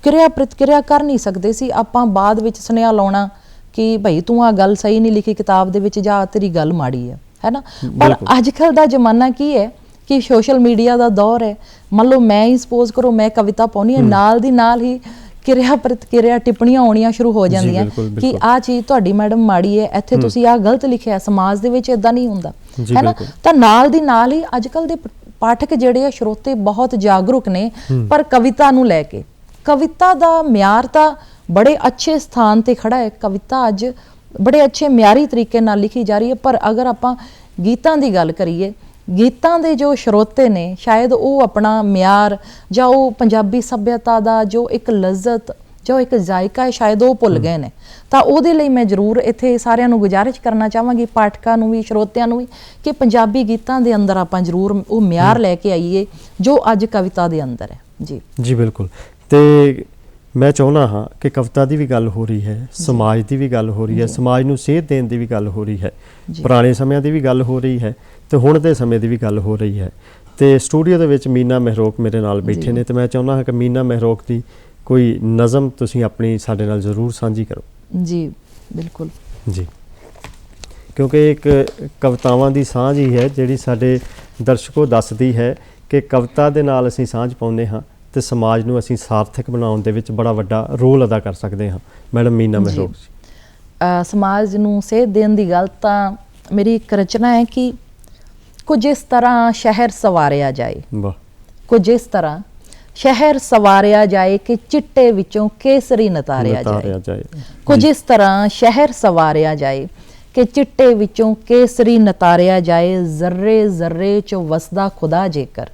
ਕਿਰਿਆ ਪ੍ਰਤੀਕਿਰਿਆ ਕਰ ਨਹੀਂ ਸਕਦੇ ਸੀ। ਆਪਾਂ ਬਾਅਦ ਵਿੱਚ ਸੁਨੇਹਾ ਲਾਉਣਾ ਕਿ ਭਾਈ ਤੂੰ ਆ ਗੱਲ ਸਹੀ ਨਹੀਂ ਲਿਖੀ ਕਿਤਾਬ ਦੇ ਵਿੱਚ, ਜਾਂ ਤੇਰੀ ਗੱਲ ਮਾੜੀ ਹੈ ਨਾ। ਪਰ ਅੱਜ ਕੱਲ੍ਹ ਦਾ ਜ਼ਮਾਨਾ ਕੀ ਹੈ ਕਿ ਸੋਸ਼ਲ ਮੀਡੀਆ ਦਾ ਦੌਰ ਹੈ। ਮੰਨ ਲਓ ਮੈਂ ਹੀ ਸਪੋਜ਼ ਕਰੋ ਮੈਂ ਕਵਿਤਾ ਪਾਉਣੀ ਹੈ, ਨਾਲ ਦੀ ਨਾਲ ਹੀ ਕਿਰਿਆ ਪ੍ਰਤੀਕਿਰਿਆ ਟਿੱਪਣੀਆਂ ਆਉਣੀਆਂ ਸ਼ੁਰੂ ਹੋ ਜਾਂਦੀਆਂ ਕਿ ਆਹ ਚੀਜ਼ ਤੁਹਾਡੀ ਮੈਡਮ ਮਾੜੀ ਹੈ, ਇੱਥੇ ਤੁਸੀਂ ਆਹ ਗਲਤ ਲਿਖਿਆ। ਸਮਾਜ ਦੇ ਵਿੱਚ ਇਦਾਂ ਨਹੀਂ ਹੁੰਦਾ ਹੈ ਨਾ। ਤਾਂ ਨਾਲ ਦੀ ਨਾਲ ਹੀ ਅੱਜ ਕੱਲ੍ਹ ਦੇ ਪਾਠਕ ਜਿਹੜੇ ਆ, ਸਰੋਤੇ ਬਹੁਤ ਜਾਗਰੂਕ ਨੇ, ਪਰ ਕਵਿਤਾ ਨੂੰ ਲੈ ਕੇ ਕਵਿਤਾ ਦਾ ਮਿਆਰ ਤਾਂ ਬੜੇ ਅੱਛੇ ਸਥਾਨ ਤੇ ਖੜਾ ਹੈ। ਕਵਿਤਾ ਅੱਜ ਬੜੇ ਅੱਛੇ ਮਿਆਰੀ ਤਰੀਕੇ ਨਾਲ ਲਿਖੀ ਜਾ ਰਹੀ ਹੈ। ਪਰ ਅਗਰ ਆਪਾਂ ਗੀਤਾਂ ਦੀ ਗੱਲ ਕਰੀਏ, ਗੀਤਾਂ ਦੇ ਜੋ ਸਰੋਤੇ ਨੇ ਸ਼ਾਇਦ ਉਹ ਆਪਣਾ ਮਿਆਰ ਜਾਂ ਉਹ ਪੰਜਾਬੀ ਸੱਭਿਅਤਾ ਦਾ ਜੋ ਇੱਕ ਲਜ਼ਤ, ਜੋ ਇੱਕ ਜ਼ਾਇਕਾ ਹੈ, ਸ਼ਾਇਦ ਉਹ ਭੁੱਲ ਗਏ ਨੇ। ਤਾਂ ਉਹਦੇ ਲਈ ਮੈਂ ਜ਼ਰੂਰ ਇੱਥੇ ਸਾਰਿਆਂ ਨੂੰ ਗੁਜ਼ਾਰਿਸ਼ ਕਰਨਾ ਚਾਹਾਂਗੀ, ਪਾਠਕਾਂ ਨੂੰ ਵੀ, ਸਰੋਤਿਆਂ ਨੂੰ ਵੀ, ਕਿ ਪੰਜਾਬੀ ਗੀਤਾਂ ਦੇ ਅੰਦਰ ਆਪਾਂ ਜ਼ਰੂਰ ਉਹ ਮਿਆਰ ਲੈ ਕੇ ਆਈਏ ਜੋ ਅੱਜ ਕਵਿਤਾ ਦੇ ਅੰਦਰ ਹੈ। ਜੀ ਜੀ ਬਿਲਕੁਲ। ਤੇ ਮੈਂ ਚਾਹੁੰਦਾ ਹਾਂ ਕਿ ਕਵਿਤਾ ਦੀ ਵੀ ਗੱਲ ਹੋ ਰਹੀ ਹੈ, ਸਮਾਜ ਦੀ ਵੀ ਗੱਲ ਹੋ ਰਹੀ ਹੈ, ਸਮਾਜ ਨੂੰ ਸੇਧ ਦੇਣ ਦੀ ਵੀ ਗੱਲ ਹੋ ਰਹੀ ਹੈ, ਪੁਰਾਣੇ ਸਮਿਆਂ ਦੀ ਵੀ ਗੱਲ ਹੋ ਰਹੀ ਹੈ ਤੇ ਹੁਣ ਦੇ ਸਮੇਂ ਦੀ ਵੀ ਗੱਲ ਹੋ ਰਹੀ ਹੈ। ਤੇ ਸਟੂਡੀਓ ਦੇ ਵਿੱਚ ਮੀਨਾ ਮਹਿਰੋਕ ਮੇਰੇ ਨਾਲ ਬੈਠੇ ਨੇ ਤੇ ਮੈਂ ਚਾਹੁੰਦਾ ਹਾਂ ਕਿ ਮੀਨਾ ਮਹਿਰੋਕ ਦੀ ਕੋਈ ਨਜ਼ਮ ਤੁਸੀਂ ਆਪਣੀ ਸਾਡੇ ਨਾਲ ਜ਼ਰੂਰ ਸਾਂਝੀ ਕਰੋ। ਜੀ ਬਿਲਕੁਲ ਜੀ, ਕਿਉਂਕਿ ਇੱਕ ਕਵਿਤਾਵਾਂ ਦੀ ਸਾਂਝ ਹੀ ਹੈ ਜਿਹੜੀ ਸਾਡੇ ਦਰਸ਼ਕੋ ਦੱਸਦੀ ਹੈ ਕਿ ਕਵਿਤਾ ਦੇ ਨਾਲ ਅਸੀਂ ਸਾਂਝ ਪਾਉਂਦੇ ਹਾਂ ਤੇ ਸਮਾਜ ਨੂੰ ਅਸੀਂ ਸਾਰਥਕ ਬਣਾਉਣ ਦੇ ਵਿੱਚ ਬੜਾ ਵੱਡਾ ਰੋਲ ਅਦਾ ਕਰ ਸਕਦੇ ਹਾਂ। ਮੈਡਮ ਮੀਨਾ ਮਹਿਰੋਕ ਜੀ, ਸਮਾਜ ਨੂੰ ਸੇਧ ਦੇਣ ਦੀ ਗੱਲ ਤਾਂ ਮੇਰੀ ਇੱਕ ਰਚਨਾ ਹੈ ਕਿ ਕੁਝ ਇਸ ਤਰ੍ਹਾਂ ਸ਼ਹਿਰ ਸਵਾਰਿਆ ਜਾਏ, ਵਾਹ, ਕੁਝ ਇਸ ਤਰ੍ਹਾਂ ਸ਼ਹਿਰ ਸਵਾਰਿਆ ਜਾਏ ਕਿ ਚਿੱਟੇ ਵਿੱਚੋਂ ਕੇਸਰੀ ਨਤਾਰਿਆ ਜਾਏ। ਕੁਝ ਇਸ ਤਰ੍ਹਾਂ ਸ਼ਹਿਰ ਸਵਾਰਿਆ ਜਾਏ ਕਿ ਚਿੱਟੇ ਵਿੱਚੋਂ ਕੇਸਰੀ ਨਤਾਰਿਆ ਜਾਏ। ਜ਼ਰਰੇ ਜ਼ਰਰੇ ਚੋਂ ਵਸਦਾ ਖੁਦਾ ਜੇਕਰ,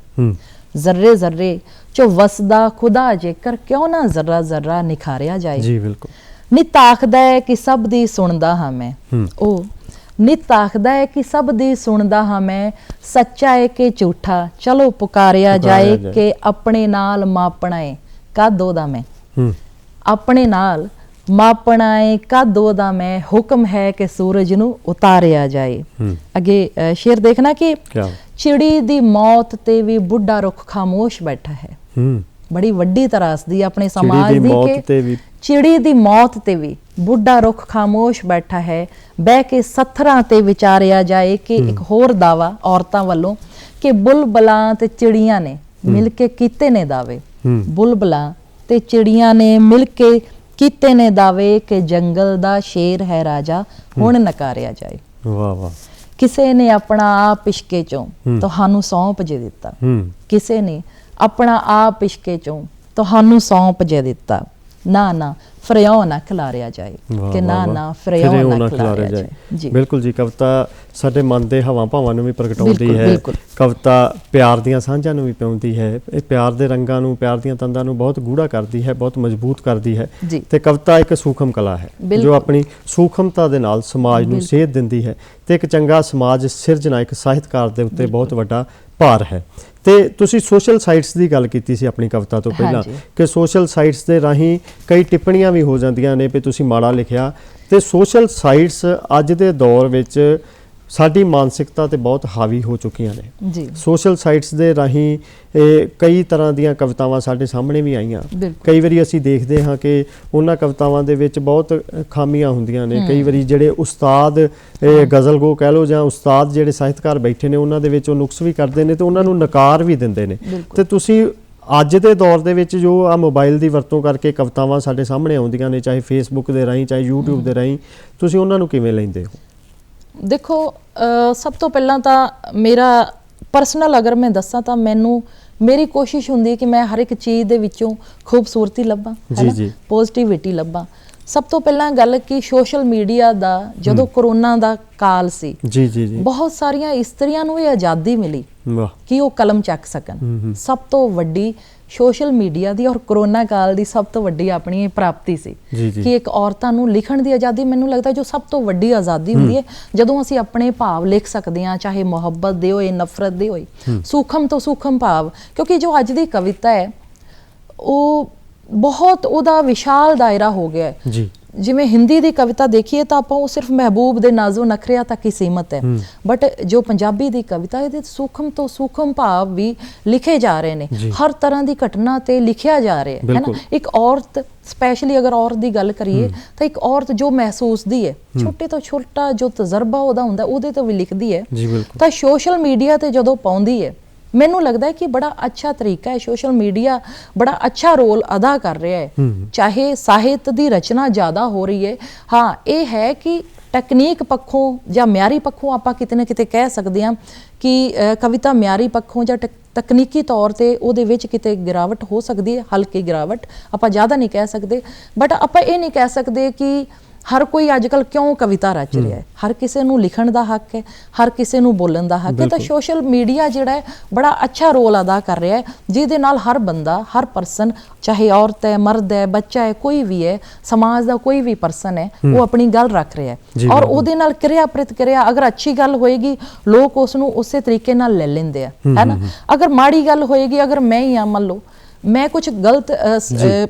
ਜ਼ਰਰੇ ਜ਼ਰਰੇ ਚੋਂ ਵਸਦਾ ਖੁਦਾ ਜੇਕਰ, ਕਿਉਂ ਨਾ ਜ਼ਰਾ ਜ਼ਰਾ ਨਿਖਾਰਿਆ ਜਾਏ। ਜੀ ਬਿਲਕੁਲ। ਨਿਤ ਆਖਦਾ ਹੈ ਕਿ ਸਭ ਦੀ ਸੁਣਦਾ ਹਾਂ ਮੈਂ, ਉਹ ਨਿਤ ਆਖਦਾ ਹੈ ਕਿ ਸਭ ਦੀ ਸੁਣਦਾ ਹਾਂ ਮੈਂ, ਸੱਚਾ ਹੈ ਕਿ ਝੂਠਾ ਚਲੋ ਪੁਕਾਰਿਆ ਜਾਏ ਕਿ ਆਪਣੇ ਨਾਲ ਮਾਪਣਾ ਏ ਕਦ ਉਹਦਾ ਮੈਂ, ਆਪਣੇ ਨਾਲ ਮਾਪਣਾ ਏ ਕਦ ਉਹਦਾ ਮੈਂ, ਹੁਕਮ ਹੈ ਕਿ ਸੂਰਜ ਨੂੰ ਉਤਾਰਿਆ ਜਾਏ। ਅੱਗੇ ਸ਼ੇਰ ਦੇਖਣਾ ਕਿ ਚਿੜੀ ਦੀ ਮੌਤ ਤੇ ਵੀ ਬੁੱਢਾ ਰੁੱਖ ਖਾਮੋਸ਼ ਬੈਠਾ ਹੈ। ਬੜੀ ਵੱਡੀ ਤਰਾਸਦੀ ਆਪਣੇ ਸਮਾਜ ਦੀ ਕਿ ਚਿੜੀ ਦੀ ਮੌਤ ਤੇ ਵੀ ਬੁੱਢਾ ਰੁੱਖ ਖਾਮੋਸ਼ ਬੈਠਾ ਹੈ। ਬਹਿ ਕੇ ਸੱਥਰਾਂ ਤੇ ਵਿਚਾਰਿਆ ਜਾਏ ਕਿ ਇੱਕ ਹੋਰ ਦਾਵਾ ਔਰਤਾਂ ਵੱਲੋਂ ਕਿ ਬੁਲਬੁਲਾਂ ਤੇ ਚਿੜੀਆਂ ਨੇ ਮਿਲ ਕੇ ਕੀਤੇ ਨੇ ਦਾਵੇ, ਬੁਲਬੁਲਾਂ ਤੇ ਚਿੜੀਆਂ ਨੇ ਮਿਲ ਕੇ ਕੀਤੇ ਨੇ ਦਾਵੇ ਕਿ ਜੰਗਲ ਦਾ ਸ਼ੇਰ ਹੈ ਰਾਜਾ ਹੁਣ ਨਕਾਰਿਆ ਜਾਏ। ਵਾਹ ਵਾਹ। ਕਿਸੇ ਨੇ ਆਪਣਾ ਆਪ ਇਸ਼ਕੇ ਚੋਂ ਤੁਹਾਨੂੰ ਸੌਂਪ ਜੇ ਦਿੱਤਾ, ਕਿਸੇ ਨੇ ਆਪਣਾ ਆਪ ਇਸ਼ਕੇ ਚੋਂ ਤੁਹਾਨੂੰ ਸੌਂਪ ਜੇ ਦਿੱਤਾ, ਨਾ ਨਾ ਫਰਿਓ ਨਾ ਖਿਲਾਰਿਆ ਜਾਏ, ਕਿ ਨਾ ਨਾ ਫਰਿਓ ਨਾ ਖਿਲਾਰਿਆ ਜਾਏ। ਜੀ ਬਿਲਕੁਲ ਜੀ, ਕਵਿਤਾ ਸਾਡੇ ਮਨ ਦੇ ਹਵਾਂ ਭਾਵਾਂ ਨੂੰ ਵੀ ਪ੍ਰਗਟਾਉਂਦੀ ਹੈ। ਕਵਿਤਾ ਪਿਆਰ ਦੀਆਂ ਸਾਂਝਾਂ ਨੂੰ ਵੀ ਪਿਆਉਂਦੀ ਹੈ। ਇਹ ਪਿਆਰ ਦੇ ਰੰਗਾਂ ਨੂੰ, ਪਿਆਰ ਦੀਆਂ ਤੰਦਾਂ ਨੂੰ ਬਹੁਤ ਗੂੜਾ ਕਰਦੀ ਹੈ, ਬਹੁਤ ਮਜ਼ਬੂਤ ਕਰਦੀ ਹੈ। ਤੇ ਕਵਿਤਾ ਇੱਕ ਸੂਖਮ ਕਲਾ ਹੈ ਜੋ ਆਪਣੀ ਸੂਖਮਤਾ ਦੇ ਨਾਲ ਸਮਾਜ ਨੂੰ ਸੇਧ ਦਿੰਦੀ ਹੈ ਤੇ ਇੱਕ ਚੰਗਾ ਸਮਾਜ ਸਿਰਜਣਾ ਇੱਕ ਸਾਹਿਤਕਾਰ ਦੇ ਉੱਤੇ ਬਹੁਤ ਵੱਡਾ ਭਾਰ ਹੈ। ਤੇ ਤੁਸੀਂ ਸੋਸ਼ਲ ਸਾਈਟਸ ਦੀ ਗੱਲ ਕੀਤੀ ਸੀ ਆਪਣੀ ਕਵਿਤਾ ਤੋਂ ਪਹਿਲਾਂ ਕਿ ਸੋਸ਼ਲ ਸਾਈਟਸ ਦੇ ਰਾਹੀਂ ਕਈ ਟਿੱਪਣੀਆਂ ਵੀ ਹੋ ਜਾਂਦੀਆਂ ਨੇ ਵੀ ਤੁਸੀਂ ਮਾੜਾ ਲਿਖਿਆ। ਤੇ ਸੋਸ਼ਲ ਸਾਈਟਸ ਅੱਜ ਦੇ ਦੌਰ ਵਿੱਚ ਸਾਡੀ ਮਾਨਸਿਕਤਾ ਤੇ ਬਹੁਤ ਹਾਵੀ ਹੋ ਚੁੱਕੀਆਂ ਨੇ। ਜੀ ਸੋਸ਼ਲ ਸਾਈਟਸ ਦੇ ਰਾਹੀਂ ਕਈ ਤਰ੍ਹਾਂ ਦੀਆਂ ਕਵਿਤਾਵਾਂ ਸਾਡੇ ਸਾਹਮਣੇ ਵੀ ਆਈਆਂ। ਕਈ ਵਾਰੀ ਅਸੀਂ ਦੇਖਦੇ ਹਾਂ ਕਿ ਉਹਨਾਂ ਕਵਿਤਾਵਾਂ ਦੇ ਵਿੱਚ ਬਹੁਤ ਖਾਮੀਆਂ ਹੁੰਦੀਆਂ ਨੇ। ਕਈ ਵਾਰੀ ਜਿਹੜੇ ਉਸਤਾਦ ਗਜ਼ਲਗੋ ਕਹਿ ਲਓ ਜਾਂ ਉਸਤਾਦ ਜਿਹੜੇ ਸਾਹਿਤਕਾਰ ਬੈਠੇ ਨੇ ਉਹਨਾਂ ਦੇ ਵਿੱਚ ਉਹ ਨੁਕਸ ਵੀ ਕਰਦੇ ਨੇ ਤੇ ਉਹਨਾਂ ਨੂੰ ਨਕਾਰ ਵੀ ਦਿੰਦੇ ਨੇ। ਤੇ ਤੁਸੀਂ ਅੱਜ ਦੇ ਦੌਰ ਦੇ ਵਿੱਚ ਜੋ ਆ ਮੋਬਾਈਲ ਦੀ ਵਰਤੋਂ ਕਰਕੇ ਕਵਿਤਾਵਾਂ ਸਾਡੇ ਸਾਹਮਣੇ ਆਉਂਦੀਆਂ ਨੇ, ਚਾਹੇ ਫੇਸਬੁੱਕ ਦੇ ਰਾਹੀਂ ਚਾਹੇ YouTube ਦੇ ਰਾਹੀਂ, ਤੁਸੀਂ ਉਹਨਾਂ ਨੂੰ ਕਿਵੇਂ ਲੈਂਦੇ ਹੋ? ਦੇਖੋ, ਸਭ ਤੋਂ ਪਹਿਲਾਂ ਤਾਂ ਮੇਰਾ ਪਰਸਨਲ ਅਗਰ ਮੈਂ ਦੱਸਾਂ ਤਾਂ ਮੇਰੀ ਕੋਸ਼ਿਸ਼ ਹੁੰਦੀ ਹੈ ਕਿ ਮੈਂ ਹਰ ਇੱਕ ਚੀਜ਼ ਦੇ ਵਿੱਚੋਂ ਖੂਬਸੂਰਤੀ ਲੱਭਾਂ, ਪੋਜ਼ਿਟਿਵਿਟੀ ਲੱਭਾਂ। ਸਭ ਤੋਂ ਪਹਿਲਾਂ ਗੱਲ ਕਿ ਸੋਸ਼ਲ ਮੀਡੀਆ ਦਾ ਜਦੋਂ ਕਰੋਨਾ ਦਾ ਕਾਲ ਸੀ, ਬਹੁਤ ਸਾਰੀਆਂ ਇਸਤਰੀਆਂ ਨੂੰ ਇਹ ਆਜ਼ਾਦੀ ਮਿਲੀ ਕਿ ਉਹ ਕਲਮ ਚੱਕ ਸਕਣ। ਸਭ ਤੋਂ ਵੱਡੀ ਸੋਸ਼ਲ ਮੀਡੀਆ ਦੀ ਔਰ ਕਰੋਨਾ ਕਾਲ ਦੀ ਸਭ ਤੋਂ ਵੱਡੀ ਆਪਣੀ ਪ੍ਰਾਪਤੀ ਸੀ ਕਿ ਇੱਕ ਔਰਤਾਂ ਨੂੰ ਲਿਖਣ ਦੀ ਆਜ਼ਾਦੀ। ਮੈਨੂੰ ਲੱਗਦਾ ਜੋ ਸਭ ਤੋਂ ਵੱਡੀ ਆਜ਼ਾਦੀ ਹੁੰਦੀ ਹੈ ਜਦੋਂ ਅਸੀਂ ਆਪਣੇ ਭਾਵ ਲਿਖ ਸਕਦੇ ਹਾਂ, ਚਾਹੇ ਮੁਹੱਬਤ ਦੇ ਹੋਏ, ਨਫ਼ਰਤ ਦੇ ਹੋਏ, ਸੂਖਮ ਤੋਂ ਸੂਖਮ ਭਾਵ। ਕਿਉਂਕਿ ਜੋ ਅੱਜ ਦੀ ਕਵਿਤਾ ਹੈ ਉਹ ਬਹੁਤ ਉਹਦਾ ਵਿਸ਼ਾਲ ਦਾਇਰਾ ਹੋ ਗਿਆ ਹੈ। ਜਿਵੇਂ ਹਿੰਦੀ ਦੀ ਕਵਿਤਾ ਦੇਖੀਏ ਤਾਂ ਆਪਾਂ ਉਹ ਸਿਰਫ ਮਹਿਬੂਬ ਦੇ ਨਾਜ਼ੋ ਨਖਰਿਆਂ ਤੱਕ ਹੀ ਸੀਮਤ ਹੈ, ਬਟ ਜੋ ਪੰਜਾਬੀ ਦੀ ਕਵਿਤਾ ਇਹਦੇ ਸੂਖਮ ਤੋਂ ਸੂਖਮ ਭਾਵ ਵੀ ਲਿਖੇ ਜਾ ਰਹੇ ਨੇ, ਹਰ ਤਰ੍ਹਾਂ ਦੀ ਘਟਨਾ ਤੇ ਲਿਖਿਆ ਜਾ ਰਿਹਾ ਹੈ ਨਾ। ਇੱਕ ਔਰਤ, ਸਪੈਸ਼ਲੀ ਅਗਰ ਔਰਤ ਦੀ ਗੱਲ ਕਰੀਏ ਤਾਂ ਇੱਕ ਔਰਤ ਜੋ ਮਹਿਸੂਸਦੀ ਹੈ, ਛੋਟੇ ਤੋਂ ਛੋਟਾ ਜੋ ਤਜਰਬਾ ਉਹਦਾ ਹੁੰਦਾ ਉਹਦੇ ਤੋਂ ਵੀ ਲਿਖਦੀ ਹੈ, ਤਾਂ ਸੋਸ਼ਲ ਮੀਡੀਆ ਤੇ ਜਦੋਂ ਪਾਉਂਦੀ ਹੈ, ਮੈਨੂੰ ਲੱਗਦਾ ਹੈ ਕਿ ਬੜਾ ਅੱਛਾ ਤਰੀਕਾ ਹੈ। ਸੋਸ਼ਲ ਮੀਡੀਆ ਬੜਾ ਅੱਛਾ ਰੋਲ ਅਦਾ ਕਰ ਰਿਹਾ ਹੈ, ਚਾਹੇ ਸਾਹਿਤ ਦੀ ਰਚਨਾ ਜ਼ਿਆਦਾ ਹੋ ਰਹੀ ਹੈ। ਹਾਂ, ਇਹ ਹੈ ਕਿ ਟੈਕਨੀਕ ਪੱਖੋਂ ਜਾਂ ਮਿਆਰੀ ਪੱਖੋਂ ਆਪਾਂ ਕਿਤੇ ਨਾ ਕਿਤੇ ਕਹਿ ਸਕਦੇ ਹਾਂ ਕਿ ਕਵਿਤਾ ਮਿਆਰੀ ਪੱਖੋਂ ਜਾਂ ਤਕਨੀਕੀ ਤੌਰ ਤੇ ਉਹਦੇ ਵਿੱਚ ਕਿਤੇ ਗਿਰਾਵਟ ਹੋ ਸਕਦੀ ਹੈ, ਹਲਕੀ ਗਿਰਾਵਟ, ਆਪਾਂ ਜ਼ਿਆਦਾ ਨਹੀਂ ਕਹਿ ਸਕਦੇ। ਬਟ ਆਪਾਂ ਇਹ ਨਹੀਂ ਕਹਿ ਸਕਦੇ ਕਿ ਹਰ ਕੋਈ ਅੱਜ ਕੱਲ੍ਹ ਕਿਉਂ ਕਵਿਤਾ ਰਚ ਰਿਹਾ ਹੈ। ਹਰ ਕਿਸੇ ਨੂੰ ਲਿਖਣ ਦਾ ਹੱਕ ਹੈ, ਹਰ ਕਿਸੇ ਨੂੰ ਬੋਲਣ ਦਾ ਹੱਕ ਹੈ। ਤਾਂ ਸੋਸ਼ਲ ਮੀਡੀਆ ਜਿਹੜਾ ਹੈ ਬੜਾ ਅੱਛਾ ਰੋਲ ਅਦਾ ਕਰ ਰਿਹਾ ਹੈ, ਜਿਹਦੇ ਨਾਲ ਹਰ ਬੰਦਾ, ਹਰ ਪਰਸਨ, ਚਾਹੇ ਔਰਤ ਹੈ, ਮਰਦ ਹੈ, ਬੱਚਾ ਹੈ, ਕੋਈ ਵੀ ਹੈ, ਸਮਾਜ ਦਾ ਕੋਈ ਵੀ ਪਰਸਨ ਹੈ, ਉਹ ਆਪਣੀ ਗੱਲ ਰੱਖ ਰਿਹਾ ਹੈ ਔਰ ਉਹਦੇ ਨਾਲ ਕਿਰਿਆ ਪ੍ਰਤੀਕਿਰਿਆ ਅਗਰ ਅੱਛੀ ਗੱਲ ਹੋਏਗੀ ਲੋਕ ਉਸ ਨੂੰ ਉਸੇ ਤਰੀਕੇ ਨਾਲ ਲੈ ਲੈਂਦੇ ਆ, ਹੈ ਨਾ। ਅਗਰ ਮਾੜੀ ਗੱਲ ਹੋਏਗੀ, ਅਗਰ ਮੈਂ ਹੀ ਮੰਨ ਲਓ ਮੈਂ ਕੁਝ ਗਲਤ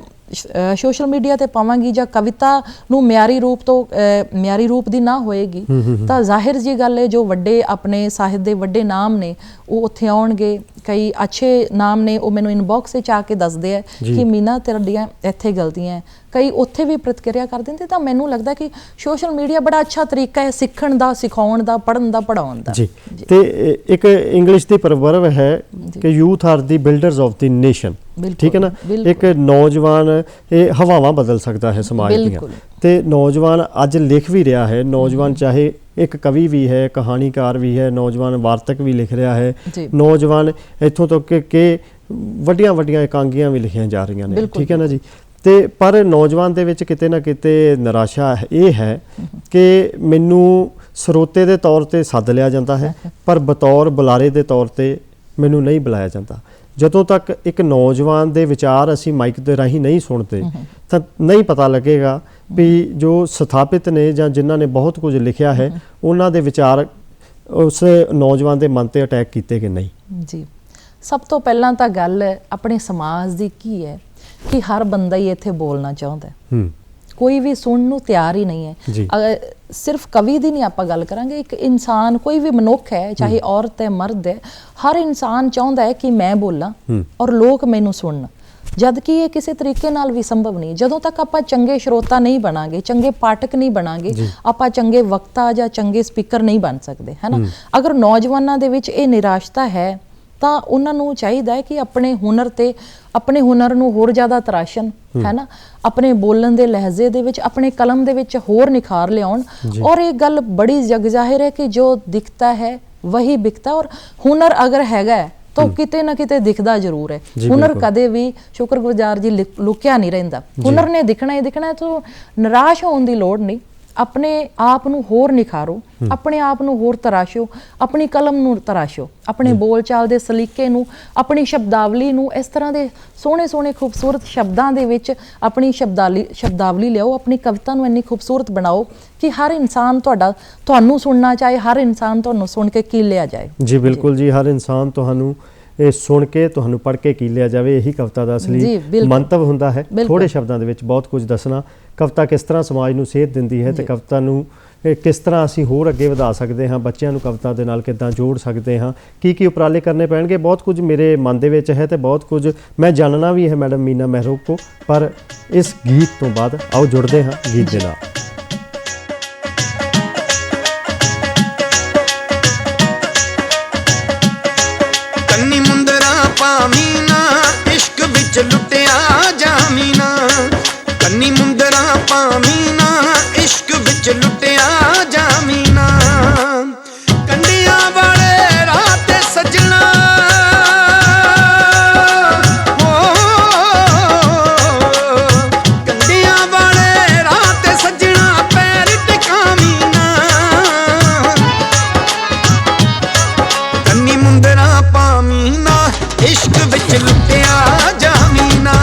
ਸੋਸ਼ਲ ਮੀਡੀਆ ਤੇ ਪਾਵਾਂਗੀ ਜਾਂ ਕਵਿਤਾ ਨੂੰ ਮਿਆਰੀ ਰੂਪ ਦੀ ਨਾ ਹੋਏਗੀ, ਤਾਂ ਜ਼ਾਹਿਰ ਜੀ ਗੱਲ ਹੈ ਜੋ ਵੱਡੇ ਆਪਣੇ ਸਾਹਿਤ ਦੇ ਵੱਡੇ ਨਾਮ ਨੇ ਉਹ ਉੱਥੇ ਆਉਣਗੇ। ਕਈ ਅੱਛੇ ਨਾਮ ਨੇ ਉਹ ਮੈਨੂੰ ਇਨਬਾਕਸ ਵਿੱਚ ਆ ਕੇ ਦੱਸਦੇ ਆ ਕਿ ਮੀਨਾ ਤੇਰੀਆਂ ਇੱਥੇ ਗਲਤੀਆਂ, ਕਈ ਉੱਥੇ ਵੀ ਪ੍ਰਤੀਕਿਰਿਆ ਕਰ ਦਿੰਦੇ। ਤਾਂ ਮੈਨੂੰ ਲੱਗਦਾ ਕਿ ਸੋਸ਼ਲ ਮੀਡੀਆ ਬੜਾ ਅੱਛਾ ਤਰੀਕਾ ਹੈ ਸਿੱਖਣ ਦਾ, ਸਿਖਾਉਣ ਦਾ, ਪੜ੍ਹਨ ਦਾ, ਪੜ੍ਹਾਉਣ ਦਾ। ਜੀ, ਤੇ ਇੱਕ ਇੰਗਲਿਸ਼ ਦੀ ਪ੍ਰਵਰਬ ਹੈ ਕਿ youth R the builders of the nation, ਠੀਕ ਹੈ ਨਾ। ਇੱਕ ਨੌਜਵਾਨ ਇਹ ਹਵਾਵਾਂ ਬਦਲ ਸਕਦਾ ਹੈ ਸਮਾਜ ਦੀਆਂ, ਤੇ ਨੌਜਵਾਨ ਅੱਜ ਲਿਖ ਵੀ ਰਿਹਾ ਹੈ। ਨੌਜਵਾਨ ਚਾਹੇ ਇੱਕ ਕਵੀ ਵੀ ਹੈ, ਕਹਾਣੀਕਾਰ ਵੀ ਹੈ, ਨੌਜਵਾਨ ਵਾਰਤਕ ਵੀ ਲਿਖ ਰਿਹਾ ਹੈ, ਨੌਜਵਾਨ ਇੱਥੋਂ ਤੱਕ ਕਿ ਵੱਡੀਆਂ ਵੱਡੀਆਂ ਇਕਾਂਗੀਆਂ ਵੀ ਲਿਖੀਆਂ ਜਾ ਰਹੀਆਂ ਨੇ, ਠੀਕ ਹੈ ਨਾ ਜੀ। ਤੇ ਪਰ ਨੌਜਵਾਨ ਦੇ ਵਿੱਚ ਕਿਤੇ ਨਾ ਕਿਤੇ ਨਿਰਾਸ਼ਾ ਇਹ ਹੈ ਕਿ ਮੈਨੂੰ ਸਰੋਤੇ ਦੇ ਤੌਰ ਤੇ ਸੱਦ ਲਿਆ ਜਾਂਦਾ ਹੈ, ਪਰ ਬਤੌਰ ਬੁਲਾਰੇ ਦੇ ਤੌਰ ਤੇ ਮੈਨੂੰ ਨਹੀਂ ਬੁਲਾਇਆ ਜਾਂਦਾ। ਜਦੋਂ ਤੱਕ ਇੱਕ ਨੌਜਵਾਨ ਦੇ ਵਿਚਾਰ ਅਸੀਂ ਮਾਈਕ ਦੇ ਰਾਹੀਂ ਨਹੀਂ ਸੁਣਦੇ ਤਾਂ ਨਹੀਂ ਪਤਾ ਲੱਗੇਗਾ ਵੀ ਜੋ ਸਥਾਪਿਤ ਨੇ ਜਾਂ ਜਿਨ੍ਹਾਂ ਨੇ ਬਹੁਤ ਕੁਝ ਲਿਖਿਆ ਹੈ ਉਹਨਾਂ ਦੇ ਵਿਚਾਰ ਉਸ ਨੌਜਵਾਨ ਦੇ ਮਨ ਤੇ ਅਟੈਕ ਕੀਤੇ ਕਿ ਨਹੀਂ। ਜੀ, ਸਭ ਤੋਂ ਪਹਿਲਾਂ ਤਾਂ ਗੱਲ ਆਪਣੇ ਸਮਾਜ ਦੀ ਕੀ ਹੈ ਕਿ ਹਰ ਬੰਦਾ ਹੀ ਇੱਥੇ ਬੋਲਣਾ ਚਾਹੁੰਦਾ ਹੈ, ਕੋਈ ਵੀ ਸੁਣਨ ਨੂੰ ਤਿਆਰ ਹੀ ਨਹੀਂ ਹੈ। ਸਿਰਫ ਕਵੀ ਦੀ ਨਹੀਂ ਆਪਾਂ ਗੱਲ ਕਰਾਂਗੇ, ਇੱਕ ਇਨਸਾਨ, ਕੋਈ ਵੀ ਮਨੁੱਖ ਹੈ, ਚਾਹੇ ਔਰਤ ਹੈ, ਮਰਦ ਹੈ, ਹਰ ਇਨਸਾਨ ਚਾਹੁੰਦਾ ਹੈ ਕਿ ਮੈਂ ਬੋਲਾਂ ਔਰ ਲੋਕ ਮੈਨੂੰ ਸੁਣਨ, ਜਦ ਕਿ ਇਹ ਕਿਸੇ ਤਰੀਕੇ ਨਾਲ ਵੀ ਸੰਭਵ ਨਹੀਂ। ਜਦੋਂ ਤੱਕ ਆਪਾਂ ਚੰਗੇ ਸਰੋਤਾ ਨਹੀਂ ਬਣਾਂਗੇ, ਚੰਗੇ ਪਾਠਕ ਨਹੀਂ ਬਣਾਂਗੇ, ਆਪਾਂ ਚੰਗੇ ਵਕਤਾ ਜਾਂ ਚੰਗੇ ਸਪੀਕਰ ਨਹੀਂ ਬਣ ਸਕਦੇ, ਹੈ ਨਾ। ਅਗਰ ਨੌਜਵਾਨਾਂ ਦੇ ਵਿੱਚ ਇਹ ਨਿਰਾਸ਼ਤਾ ਹੈ ਤਾਂ ਉਹਨਾਂ ਨੂੰ ਚਾਹੀਦਾ ਹੈ ਕਿ ਆਪਣੇ ਹੁਨਰ ਤੇ, ਆਪਣੇ ਹੁਨਰ ਨੂੰ ਹੋਰ ਜ਼ਿਆਦਾ ਤਰਾਸ਼ਣ, ਹੈ ਨਾ, ਆਪਣੇ ਬੋਲਣ ਦੇ ਲਹਿਜ਼ੇ ਦੇ ਵਿੱਚ, ਆਪਣੇ ਕਲਮ ਦੇ ਵਿੱਚ ਹੋਰ ਨਿਖਾਰ ਲਿਆਉਣ। ਔਰ ਇਹ ਗੱਲ ਬੜੀ ਜਗ ਜ਼ਾਹਿਰ ਹੈ ਕਿ ਜੋ ਦਿਖਤਾ ਹੈ ਵਹੀ ਬਿਕਤਾ, ਔਰ ਹੁਨਰ ਅਗਰ ਹੈਗਾ ਤਾਂ ਕਿਤੇ ਨਾ ਕਿਤੇ ਦਿਖਦਾ ਜ਼ਰੂਰ ਹੈ। ਹੁਨਰ ਕਦੇ ਵੀ, ਸ਼ੁਕਰਗੁਜ਼ਾਰ ਜੀ, ਲੁਕਿਆ ਨਹੀਂ ਰਹਿੰਦਾ। ਹੁਨਰ ਨੇ ਦਿਖਣਾ ਹੀ ਦਿਖਣਾ ਹੈ। ਤਾਂ ਨਿਰਾਸ਼ ਹੋਣ ਦੀ ਲੋੜ ਨਹੀਂ, ਆਪਣੇ ਆਪ ਨੂੰ ਹੋਰ ਨਿਖਾਰੋ, ਆਪਣੇ ਆਪ ਨੂੰ ਹੋਰ ਤਰਾਸ਼ੋ, ਆਪਣੀ ਕਲਮ ਨੂੰ ਤਰਾਸ਼ੋ, ਆਪਣੇ ਬੋਲਚਾਲ ਦੇ ਸਲੀਕੇ ਨੂੰ, ਆਪਣੀ ਸ਼ਬਦਾਵਲੀ ਨੂੰ ਇਸ ਤਰ੍ਹਾਂ ਦੇ ਸੋਹਣੇ ਸੋਹਣੇ ਖੂਬਸੂਰਤ ਸ਼ਬਦਾਂ ਦੇ ਵਿੱਚ ਆਪਣੀ ਸ਼ਬਦਾਵਲੀ ਲਿਆਓ, ਆਪਣੀ ਕਵਿਤਾ ਨੂੰ ਇੰਨੀ ਖੂਬਸੂਰਤ ਬਣਾਓ ਕਿ ਹਰ ਇਨਸਾਨ ਤੁਹਾਨੂੰ ਸੁਣਨਾ ਚਾਹੇ, ਹਰ ਇਨਸਾਨ ਤੁਹਾਨੂੰ ਸੁਣ ਕੇ ਕੀਲਿਆ ਜਾਏ। ਜੀ ਬਿਲਕੁਲ ਜੀ, ਹਰ ਇਨਸਾਨ ਤੁਹਾਨੂੰ ਇਹ ਸੁਣ ਕੇ, ਤੁਹਾਨੂੰ ਪੜ੍ਹ ਕੇ ਕੀਲਿਆ ਜਾਵੇ, ਇਹੀ ਕਵਿਤਾ ਦਾ ਅਸਲੀ ਮੰਤਵ ਹੁੰਦਾ ਹੈ। ਥੋੜੇ ਸ਼ਬਦਾਂ ਦੇ ਵਿੱਚ ਬਹੁਤ ਕੁਝ ਦੱਸਣਾ, ਕਵਿਤਾ ਕਿਸ ਤਰ੍ਹਾਂ ਸਮਾਜ ਨੂੰ ਸੇਧ ਦਿੰਦੀ ਹੈ ਤੇ ਕਵਿਤਾ ਨੂੰ ਕਿਸ ਤਰ੍ਹਾਂ ਅਸੀਂ ਹੋਰ ਅੱਗੇ ਵਧਾ ਸਕਦੇ ਹਾਂ, ਬੱਚਿਆਂ ਨੂੰ ਕਵਿਤਾ ਦੇ ਨਾਲ ਕਿੱਦਾਂ ਜੋੜ ਸਕਦੇ ਹਾਂ, ਕੀ ਉਪਰਾਲੇ ਕਰਨੇ ਪੈਣਗੇ, ਬਹੁਤ ਕੁਝ ਮੇਰੇ ਮਨ ਦੇ ਵਿੱਚ ਹੈ ਤੇ ਬਹੁਤ ਕੁਝ ਮੈਂ ਜਾਣਨਾ ਵੀ ਹੈ ਮੈਡਮ ਮੀਨਾ ਮਹਿਰੋਗ ਕੋ। ਪਰ ਇਸ ਗੀਤ ਤੋਂ ਬਾਅਦ ਆਓ ਜੁੜਦੇ ਹਾਂ ਗੀਤ ਦੇ ਨਾਲ। ਕੰਨੀ ਮੁੰਦਰਾ ਪਾਮੀਨਾ ਇਸ਼ਕ ਵਿੱਚ ਲੁੱਟਿਆ ਜਾਮੀਨਾ, ਕੰਨੀ ਮੁੰਦਰਾ ਪਾਮੀਨਾ ਇਸ਼ਕ ਵਿੱਚ ਲੁੱਟਿਆ ਜਾਮੀਨਾ, ਕੰਡੀਆਂ ਵਾਲੇ ਰਾਹ ਤੇ ਸੱਜਣਾ, ਕੰਡੀਆਂ ਵਾਲੇ ਰਾਹ ਤੇ ਸੱਜਣਾ ਪੈਰ ਟਿਕਾਮੀਨਾ, ਕੰਨੀ ਮੁੰਦਰਾ ਪਾਮੀਨਾ ਇਸ਼ਕ ਵਿੱਚ ਲੁੱਟਿਆ ਜਾਮੀਨਾ।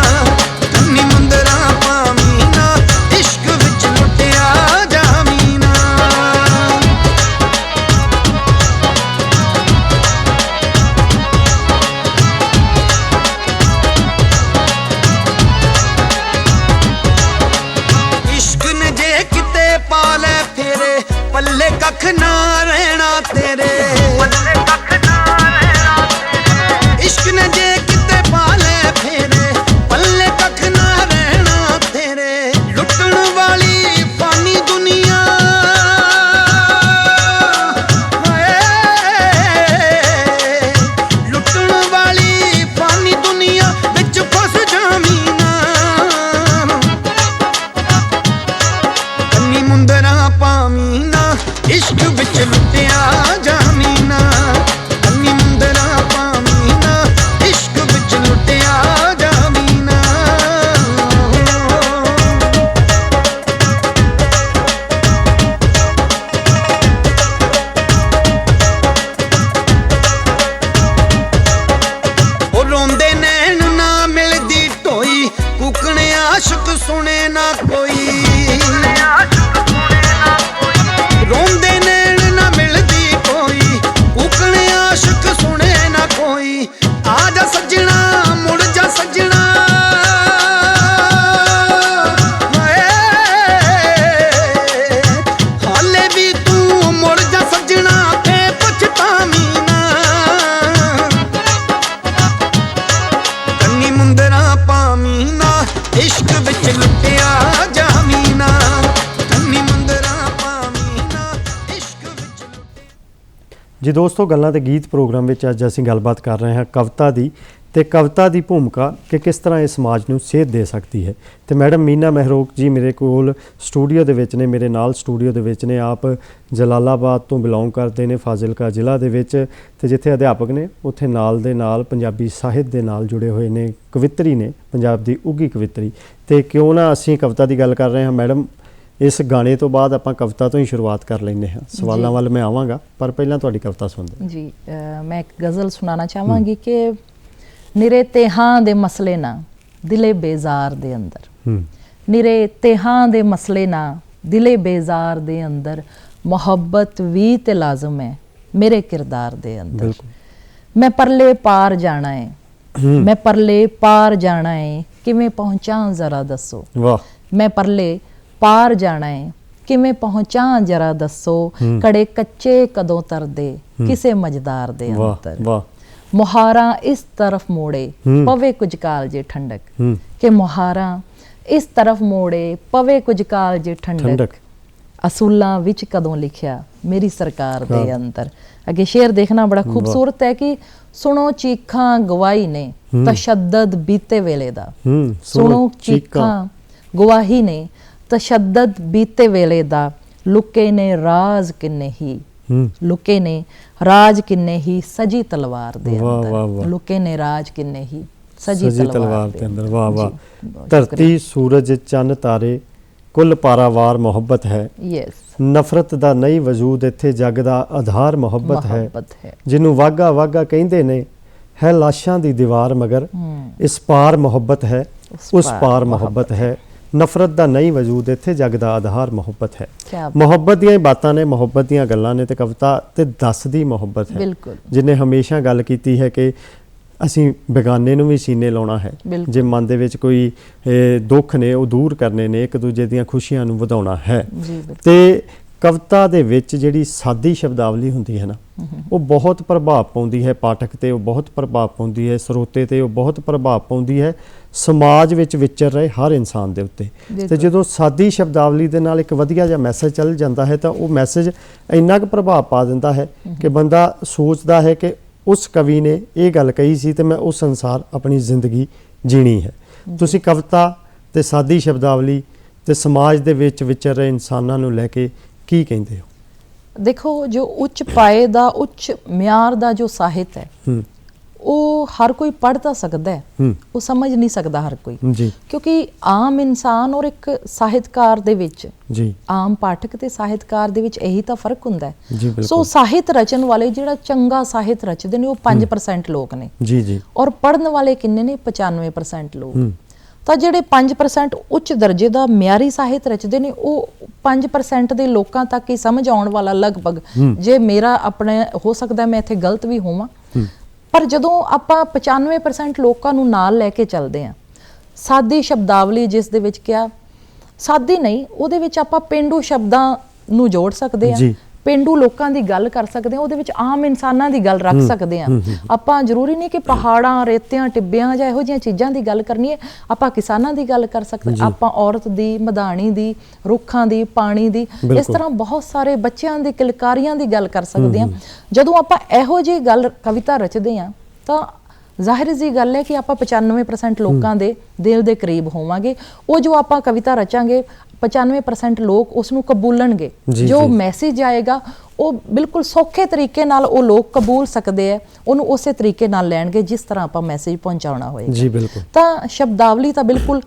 ਮੁੰਦਰਾ ਪਾਵੀਂ ਨਾ ਇਸ਼ਕ ਵਿੱਚ ਲੁੱਟਿਆ ਜਾਵੀਂ ਨਾ ਕੰਨੀ ਮੁੰਦਰਾ ਪਾਵੀਂ ਨਾ ਇਸ਼ਕ ਵਿੱਚ ਜੀ ਦੋਸਤੋ, ਗੱਲਾਂ ਤੇ ਗੀਤ ਪ੍ਰੋਗਰਾਮ ਵਿੱਚ ਅੱਜ ਅਸੀਂ ਗੱਲਬਾਤ ਕਰ ਰਹੇ ਹਾਂ ਕਵਿਤਾ ਦੀ ਤੇ ਕਵਿਤਾ ਦੀ ਭੂਮਿਕਾ ਕਿ ਕਿਸ ਤਰ੍ਹਾਂ ਇਹ ਸਮਾਜ ਨੂੰ ਸੇਧ ਦੇ ਸਕਦੀ ਹੈ। ਤੇ ਮੈਡਮ ਮੀਨਾ ਮਹਿਰੋਕ ਜੀ ਮੇਰੇ ਕੋਲ ਸਟੂਡੀਓ ਦੇ ਵਿੱਚ ਨੇ, ਮੇਰੇ ਨਾਲ ਸਟੂਡੀਓ ਦੇ ਵਿੱਚ ਨੇ। ਆਪ ਜਲਾਲਾਬਾਦ ਤੋਂ ਬਿਲੋਂਗ ਕਰਦੇ ਨੇ, ਫਾਜ਼ਿਲਕਾ ਜ਼ਿਲ੍ਹਾ ਦੇ ਵਿੱਚ, ਤੇ ਜਿੱਥੇ ਅਧਿਆਪਕ ਨੇ ਉੱਥੇ ਨਾਲ ਦੇ ਨਾਲ ਪੰਜਾਬੀ ਸਾਹਿਤ ਦੇ ਨਾਲ ਜੁੜੇ ਹੋਏ ਨੇ, ਕਵਿੱਤਰੀ ਨੇ, ਪੰਜਾਬ ਦੀ ਉੱਘੀ ਕਵਿੱਤਰੀ। ਤੇ ਕਿਉਂ ਨਾ ਅਸੀਂ ਕਵਿਤਾ ਦੀ ਗੱਲ ਕਰ ਰਹੇ ਹਾਂ ਮੈਡਮ, ਇਸ ਗਾਣੇ ਤੋਂ ਬਾਅਦ ਆਪਾਂ ਕਵਿਤਾ ਤੋਂ ਹੀ ਸ਼ੁਰੂਆਤ ਕਰ ਲੈਂਦੇ ਹਾਂ। ਸਵਾਲਾਂ ਵੱਲ ਮੈਂ ਆਵਾਂਗਾ ਪਰ ਪਹਿਲਾਂ ਤੁਹਾਡੀ ਕਵਿਤਾ ਸੁਣਦੇ ਜੀ। ਮੈਂ ਇੱਕ ਗਜ਼ਲ ਸੁਣਾਉਣਾ ਚਾਹਾਂਗੀ ਕਿ ਨਿਰੇ ਤੇਹਾਂ ਦੇ ਮਸਲੇ ਨਾ ਦਿਲੇ ਬੇਜ਼ਾਰ ਦੇ ਅੰਦਰ, ਨਿਰੇ ਤੇਹਾਂ ਦੇ ਮਸਲੇ ਨਾ ਦਿਲੇ ਬੇਜ਼ਾਰ ਦੇ ਅੰਦਰ, ਮੁਹੱਬਤ ਵੀ ਤੇ ਲਾਜ਼ਮ ਹੈ ਮੇਰੇ ਕਿਰਦਾਰ ਦੇ ਅੰਦਰ। ਮੈਂ ਪਰਲੇ ਪਾਰ ਜਾਣਾ ਹੈ, ਮੈਂ ਪਰਲੇ ਪਾਰ ਜਾਣਾ ਹੈ, ਕਿਵੇਂ ਪਹੁੰਚਾਂ ਜ਼ਰਾ ਦੱਸੋ। ਵਾਹ। ਮੈਂ ਪਰਲੇ ਪਾਰ ਜਾਣਾ ਹੈ, ਕਿਵੇਂ ਪਹੁੰਚਾਂ ਜਰਾ ਦੱਸੋ, ਕੜੇ ਕੱਚੇ ਕਦੋਂ ਤਰਦੇ ਕਿਸੇ ਮਜਦਾਰ ਦੇ ਅੰਦਰ। ਵਾਹ। ਮੁਹਾਰਾਂ ਇਸ ਤਰਫ ਮੋੜੇ ਪਵੇ ਕੁਝ ਕਾਲ ਜੇ ਠੰਡਕ, ਕਿ ਮੁਹਾਰਾਂ ਇਸ ਤਰਫ ਮੋੜੇ ਪਵੇ ਕੁਝ ਕਾਲ ਜੇ ਠੰਡਕ, ਅਸੂਲਾਂ ਵਿੱਚ ਕਦੋਂ ਲਿਖਿਆ ਮੇਰੀ ਸਰਕਾਰ ਦੇ ਅੰਦਰ। ਅੱਗੇ ਸ਼ੇਰ ਦੇਖਣਾ ਬੜਾ ਖੂਬਸੂਰਤ ਹੈ ਕਿ ਸੁਣੋ ਚੀਖਾਂ ਗਵਾਹੀ ਨੇ ਤਸ਼ੱਦਦ ਬੀਤੇ ਵੇਲੇ ਦਾ, ਸੁਣੋ ਚੀਖਾਂ ਗਵਾਹੀ ਨੇ ਤਸ਼ੱਦਦ ਬੀਤੇ ਵੇਲੇ ਦਾ, ਲੁਕੇ ਨੇ ਰਾਜ਼ ਕਿੰਨੇ ਹੀ, ਲੁਕੇ ਨੇ ਰਾਜ ਕਿੰਨੇ ਹੀ ਸਜੀ ਤਲਵਾਰ ਦੇ ਅੰਦਰ, ਲੁਕੇ ਨੇ ਰਾਜ ਕਿੰਨੇ ਹੀ ਸਜੀ ਤਲਵਾਰ ਦੇ ਅੰਦਰ। ਵਾਹ ਵਾਹ। ਧਰਤੀ ਸੂਰਜ ਚੰਨ ਤਾਰੇ ਕੁੱਲ ਪਾਰਾਵਾਰ ਮੁਹੱਬਤ ਹੈ, ਨਫ਼ਰਤ ਦਾ ਨਹੀਂ ਵਜੂਦ ਇੱਥੇ ਜੱਗ ਦਾ ਆਧਾਰ ਮੁਹੱਬਤ ਹੈ, ਜਿਹਨੂੰ ਵਾਗਾ ਵਾਗਾ ਕਹਿੰਦੇ ਨੇ ਹੈ ਲਾਸ਼ਾਂ ਦੀ ਦੀਵਾਰ ਮਗਰ, ਇਸ ਪਾਰ ਮੁਹੱਬਤ ਹੈ ਉਸ ਪਾਰ ਮੁਹੱਬਤ ਹੈ, ਨਫ਼ਰਤ ਦਾ ਨਹੀਂ ਵਜੂਦ ਇੱਥੇ ਜੱਗ ਦਾ ਆਧਾਰ ਮੁਹੱਬਤ ਹੈ। ਮੁਹੱਬਤ ਦੀਆਂ ਹੀ ਬਾਤਾਂ ਨੇ, ਮੁਹੱਬਤ ਦੀਆਂ ਗੱਲਾਂ ਨੇ, ਤੇ ਕਵਿਤਾ ਤੇ ਦੱਸਦੀ ਮੁਹੱਬਤ ਹੈ, ਜਿਹਨੇ ਹਮੇਸ਼ਾ ਗੱਲ ਕੀਤੀ ਹੈ ਕਿ ਅਸੀਂ ਬੇਗਾਨੇ ਨੂੰ ਵੀ ਸੀਨੇ ਲਾਉਣਾ ਹੈ, ਜੇ ਮਨ ਦੇ ਵਿੱਚ ਕੋਈ ਦੁੱਖ ਨੇ ਉਹ ਦੂਰ ਕਰਨੇ ਨੇ, ਇੱਕ ਦੂਜੇ ਦੀਆਂ ਖੁਸ਼ੀਆਂ ਨੂੰ ਵਧਾਉਣਾ ਹੈ। ਤੇ ਕਵਿਤਾ ਦੇ ਵਿੱਚ ਜਿਹੜੀ ਸਾਦੀ ਸ਼ਬਦਾਵਲੀ ਹੁੰਦੀ ਹੈ ਨਾ, ਉਹ ਬਹੁਤ ਪ੍ਰਭਾਵ ਪਾਉਂਦੀ ਹੈ ਪਾਠਕ ਤੇ, ਉਹ ਬਹੁਤ ਪ੍ਰਭਾਵ ਪਾਉਂਦੀ ਹੈ ਸਰੋਤੇ ਤੇ, ਉਹ ਬਹੁਤ ਪ੍ਰਭਾਵ ਪਾਉਂਦੀ ਹੈ ਸਮਾਜ ਵਿੱਚ ਵਿਚਰ ਰਹੇ ਹਰ ਇਨਸਾਨ ਦੇ ਉੱਤੇ। ਤੇ ਜਦੋਂ ਸਾਦੀ ਸ਼ਬਦਾਵਲੀ ਦੇ ਨਾਲ ਇੱਕ ਵਧੀਆ ਜਿਹਾ ਮੈਸੇਜ ਚੱਲ ਜਾਂਦਾ ਹੈ ਤਾਂ ਉਹ ਮੈਸੇਜ ਇੰਨਾ ਕੁ ਪ੍ਰਭਾਵ ਪਾ ਦਿੰਦਾ ਹੈ ਕਿ ਬੰਦਾ ਸੋਚਦਾ ਹੈ ਕਿ ਉਸ ਕਵੀ ਨੇ ਇਹ ਗੱਲ ਕਹੀ ਸੀ ਤੇ ਮੈਂ ਉਸ ਅਨੁਸਾਰ ਆਪਣੀ ਜ਼ਿੰਦਗੀ ਜੀਣੀ ਹੈ। ਤੁਸੀਂ ਕਵਿਤਾ ਤੇ ਸਾਦੀ ਸ਼ਬਦਾਵਲੀ ਤੇ ਸਮਾਜ ਦੇ ਵਿੱਚ ਵਿਚਰ ਰਹੇ ਇਨਸਾਨਾਂ ਨੂੰ ਲੈ ਕੇ ਕੀ ਕਹਿੰਦੇ ਹੋ? ਦੇਖੋ, ਜੋ ਉੱਚ ਪਾਏ ਦਾ ਉੱਚ ਮਿਆਰ ਦਾ ਜੋ ਸਾਹਿਤ ਹੈ ਉਹ ਹਰ ਕੋਈ ਪੜ੍ਹ ਤਾਂ ਸਕਦਾ ਹੈ, ਉਹ ਸਮਝ ਨਹੀਂ ਸਕਦਾ ਹਰ ਕੋਈ, ਕਿਉਂਕਿ ਆਮ ਇਨਸਾਨ ਔਰ ਇੱਕ ਸਾਹਿਤਕਾਰ ਦੇ ਵਿੱਚ, ਆਮ ਪਾਠਕ ਤੇ ਸਾਹਿਤਕਾਰ ਦੇ ਵਿੱਚ ਇਹੀ ਤਾਂ ਫਰਕ ਹੁੰਦਾ ਹੈ। ਸੋ ਸਾਹਿਤ ਰਚਨ ਵਾਲੇ, ਜਿਹੜਾ ਚੰਗਾ ਸਾਹਿਤ ਰਚਦੇ ਨੇ ਉਹ 5% ਲੋਕ ਨੇ, ਔਰ ਪੜ੍ਹਨ ਵਾਲੇ ਕਿੰਨੇ ਨੇ? 95% ਲੋਕ। ਤਾਂ ਜਿਹੜੇ 5% ਉੱਚ ਦਰਜੇ ਦਾ ਮਿਆਰੀ ਸਾਹਿਤ ਰਚਦੇ ਨੇ, ਉਹ 5% ਦੇ ਲੋਕਾਂ ਤੱਕ ਹੀ ਸਮਝ ਆਉਣ ਵਾਲਾ ਲਗਭਗ, ਜੇ ਮੇਰਾ ਆਪਣੇ ਹੋ ਸਕਦਾ ਮੈਂ ਇੱਥੇ ਗਲਤ ਵੀ ਹੋਵਾਂ, ਪਰ ਜਦੋਂ ਆਪਾਂ 95% ਲੋਕਾਂ ਨੂੰ ਨਾਲ ਲੈ ਕੇ ਚੱਲਦੇ ਹਾਂ, ਸਾਦੀ ਸ਼ਬਦਾਵਲੀ ਜਿਸ ਦੇ ਵਿੱਚ ਕਿਹਾ, ਸਾਦੀ ਨਹੀਂ, ਉਹਦੇ ਵਿੱਚ ਆਪਾਂ ਪੇਂਡੂ ਸ਼ਬਦਾਂ ਨੂੰ ਜੋੜ ਸਕਦੇ ਹਾਂ, ਪੇਂਡੂ ਲੋਕਾਂ ਦੀ ਗੱਲ ਕਰ ਸਕਦੇ ਹਾਂ, ਉਹਦੇ ਵਿੱਚ ਆਮ ਇਨਸਾਨਾਂ ਦੀ ਗੱਲ ਰੱਖ ਸਕਦੇ ਹਾਂ। ਆਪਾਂ ਜ਼ਰੂਰੀ ਨਹੀਂ ਕਿ ਪਹਾੜਾਂ, ਰੇਤਿਆਂ, ਟਿੱਬਿਆਂ ਜਾਂ ਇਹੋ ਜਿਹੀਆਂ ਚੀਜ਼ਾਂ ਦੀ ਗੱਲ ਕਰਨੀ ਹੈ, ਆਪਾਂ ਕਿਸਾਨਾਂ ਦੀ ਗੱਲ ਕਰ ਸਕਦੇ ਹਾਂ, ਆਪਾਂ ਔਰਤ ਦੀ, ਮਧਾਣੀ ਦੀ, ਰੁੱਖਾਂ ਦੀ, ਪਾਣੀ ਦੀ, ਇਸ ਤਰ੍ਹਾਂ ਬਹੁਤ ਸਾਰੇ ਬੱਚਿਆਂ ਦੀ ਕਿਲਕਾਰੀਆਂ ਦੀ ਗੱਲ ਕਰ ਸਕਦੇ ਹਾਂ। ਜਦੋਂ ਆਪਾਂ ਇਹੋ ਜਿਹੀ ਗੱਲ ਕਵਿਤਾ ਰਚਦੇ ਹਾਂ ਤਾਂ ਜ਼ਾਹਿਰ ਜੀ ਗੱਲ ਹੈ ਕਿ ਆਪਾਂ 95% ਲੋਕਾਂ ਦੇ ਦਿਲ ਦੇ ਕਰੀਬ ਹੋਵਾਂਗੇ। ਉਹ ਜੋ ਆਪਾਂ ਕਵਿਤਾ ਰਚਾਂਗੇ 95% ਲੋਕ ਉਸ ਨੂੰ ਕਬੂਲਣਗੇ, ਜੋ ਮੈਸੇਜ ਆਏਗਾ ਉਹ ਬਿਲਕੁਲ ਸੌਖੇ ਤਰੀਕੇ ਨਾਲ ਉਹ ਲੋਕ ਕਬੂਲ ਸਕਦੇ ਆ, ਉਹਨੂੰ ਉਸੇ ਤਰੀਕੇ ਨਾਲ ਲੈਣਗੇ ਜਿਸ ਤਰ੍ਹਾਂ ਆਪਾਂ ਮੈਸੇਜ ਪਹੁੰਚਾਉਣਾ ਹੋਏਗਾ। ਤਾਂ ਸ਼ਬਦਾਵਲੀ ਤਾਂ ਬਿਲਕੁਲ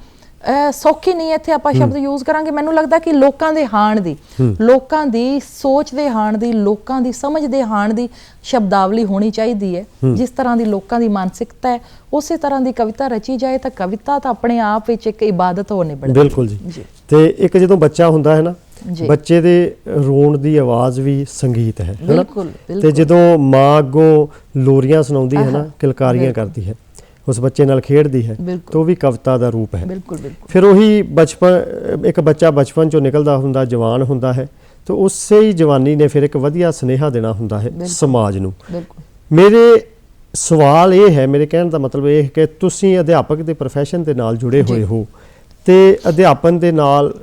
ਸੌਖੀ ਨਹੀਂ ਹੈ। ਇੱਥੇ ਆਪਾਂ ਸ਼ਬਦ ਯੂਜ਼ ਕਰਾਂਗੇ, ਮੈਨੂੰ ਲੱਗਦਾ ਕਿ ਲੋਕਾਂ ਦੇ ਹਾਣ ਦੀ, ਲੋਕਾਂ ਦੀ ਸੋਚ ਦੇ ਹਾਣ ਦੀ, ਲੋਕਾਂ ਦੀ ਸਮਝ ਦੇ ਹਾਣ ਦੀ ਸ਼ਬਦਾਵਲੀ ਹੋਣੀ ਚਾਹੀਦੀ ਹੈ। ਜਿਸ ਤਰ੍ਹਾਂ ਦੀ ਲੋਕਾਂ ਦੀ ਮਾਨਸਿਕਤਾ ਹੈ ਉਸੇ ਤਰ੍ਹਾਂ ਦੀ ਕਵਿਤਾ ਰਚੀ ਜਾਏ ਤਾਂ ਕਵਿਤਾ ਤਾਂ ਆਪਣੇ ਆਪ ਵਿੱਚ ਇੱਕ ਇਬਾਦਤ ਹੋ ਨਿਬੜਦੀ। ਬਿਲਕੁਲ ਜੀ। ਤੇ ਇੱਕ ਜਦੋਂ ਬੱਚਾ ਹੁੰਦਾ ਹੈ ਨਾ, ਬੱਚੇ ਦੇ ਰੋਣ ਦੀ ਆਵਾਜ਼ ਵੀ ਸੰਗੀਤ ਹੈ, ਤੇ ਜਦੋਂ ਮਾਂ ਅੱਗੋਂ ਲੋਰੀਆਂ ਸੁਣਾਉਂਦੀ ਹੈ ਨਾ, ਕਿਲਕਾਰੀਆਂ ਕਰਦੀ ਹੈ, ਉਸ ਬੱਚੇ ਨਾਲ ਖੇਡਦੀ ਹੈ, ਤਾਂ ਉਹ ਵੀ ਕਵਿਤਾ ਦਾ ਰੂਪ ਹੈ। ਫਿਰ ਉਹੀ ਬਚਪਨ, ਇੱਕ ਬੱਚਾ ਬਚਪਨ ਚੋਂ ਨਿਕਲਦਾ ਹੁੰਦਾ, ਜਵਾਨ ਹੁੰਦਾ ਹੈ, ਤਾਂ ਉਸੇ ਹੀ ਜਵਾਨੀ ਨੇ ਫਿਰ ਇੱਕ ਵਧੀਆ ਸੁਨੇਹਾ ਦੇਣਾ ਹੁੰਦਾ ਹੈ ਸਮਾਜ ਨੂੰ। ਮੇਰੇ ਸਵਾਲ ਇਹ ਹੈ, ਮੇਰੇ ਕਹਿਣ ਦਾ ਮਤਲਬ ਇਹ ਹੈ ਕਿ ਤੁਸੀਂ ਅਧਿਆਪਕ ਦੇ profession ਦੇ ਨਾਲ ਜੁੜੇ ਹੋਏ ਹੋ ਤੇ ਅਧਿਆਪਨ ਦੇ ਨਾਲ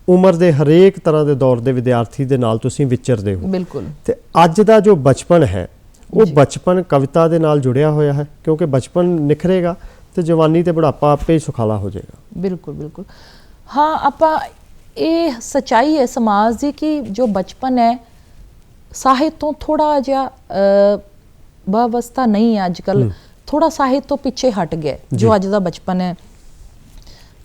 ਉਮਰ ਦੇ ਹਰੇਕ ਤਰ੍ਹਾਂ ਦੇ ਦੌਰ ਦੇ ਵਿਦਿਆਰਥੀ ਦੇ ਨਾਲ ਤੁਸੀਂ ਵਿਚਰਦੇ ਹੋ। ਬਿਲਕੁਲ। ਤੇ ਅੱਜ ਦਾ ਜੋ ਬਚਪਨ ਹੈ ਉਹ ਬਚਪਨ ਕਵਿਤਾ ਦੇ ਨਾਲ ਜੁੜਿਆ ਹੋਇਆ ਹੈ, ਕਿਉਂਕਿ ਬਚਪਨ ਨਿਖਰੇਗਾ ਤੇ ਜਵਾਨੀ ਤੇ ਬੁਢਾਪਾ ਆਪੇ ਹੀ ਸੁਖਾਲਾ ਹੋ ਜਾਏਗਾ। ਬਿਲਕੁਲ ਬਿਲकुल। ਹਾਂ, ਆਪਾਂ ਇਹ ਸੱਚਾਈ ਹੈ ਸਮਾਜ ਦੀ ਕਿ ਜੋ ਬਚਪਨ ਹੈ ਸਾਹਿਤ ਤੋਂ ਥੋੜਾ ਜਿਹਾ ਬਵਸਥਾ ਨਹੀਂ ਹੈ, ਅੱਜ ਕੱਲ ਥੋੜਾ ਸਾਹਿਤ ਤੋਂ ਪਿੱਛੇ ਹਟ ਗਿਆ ਜੋ ਅੱਜ ਦਾ ਬਚਪਨ ਹੈ।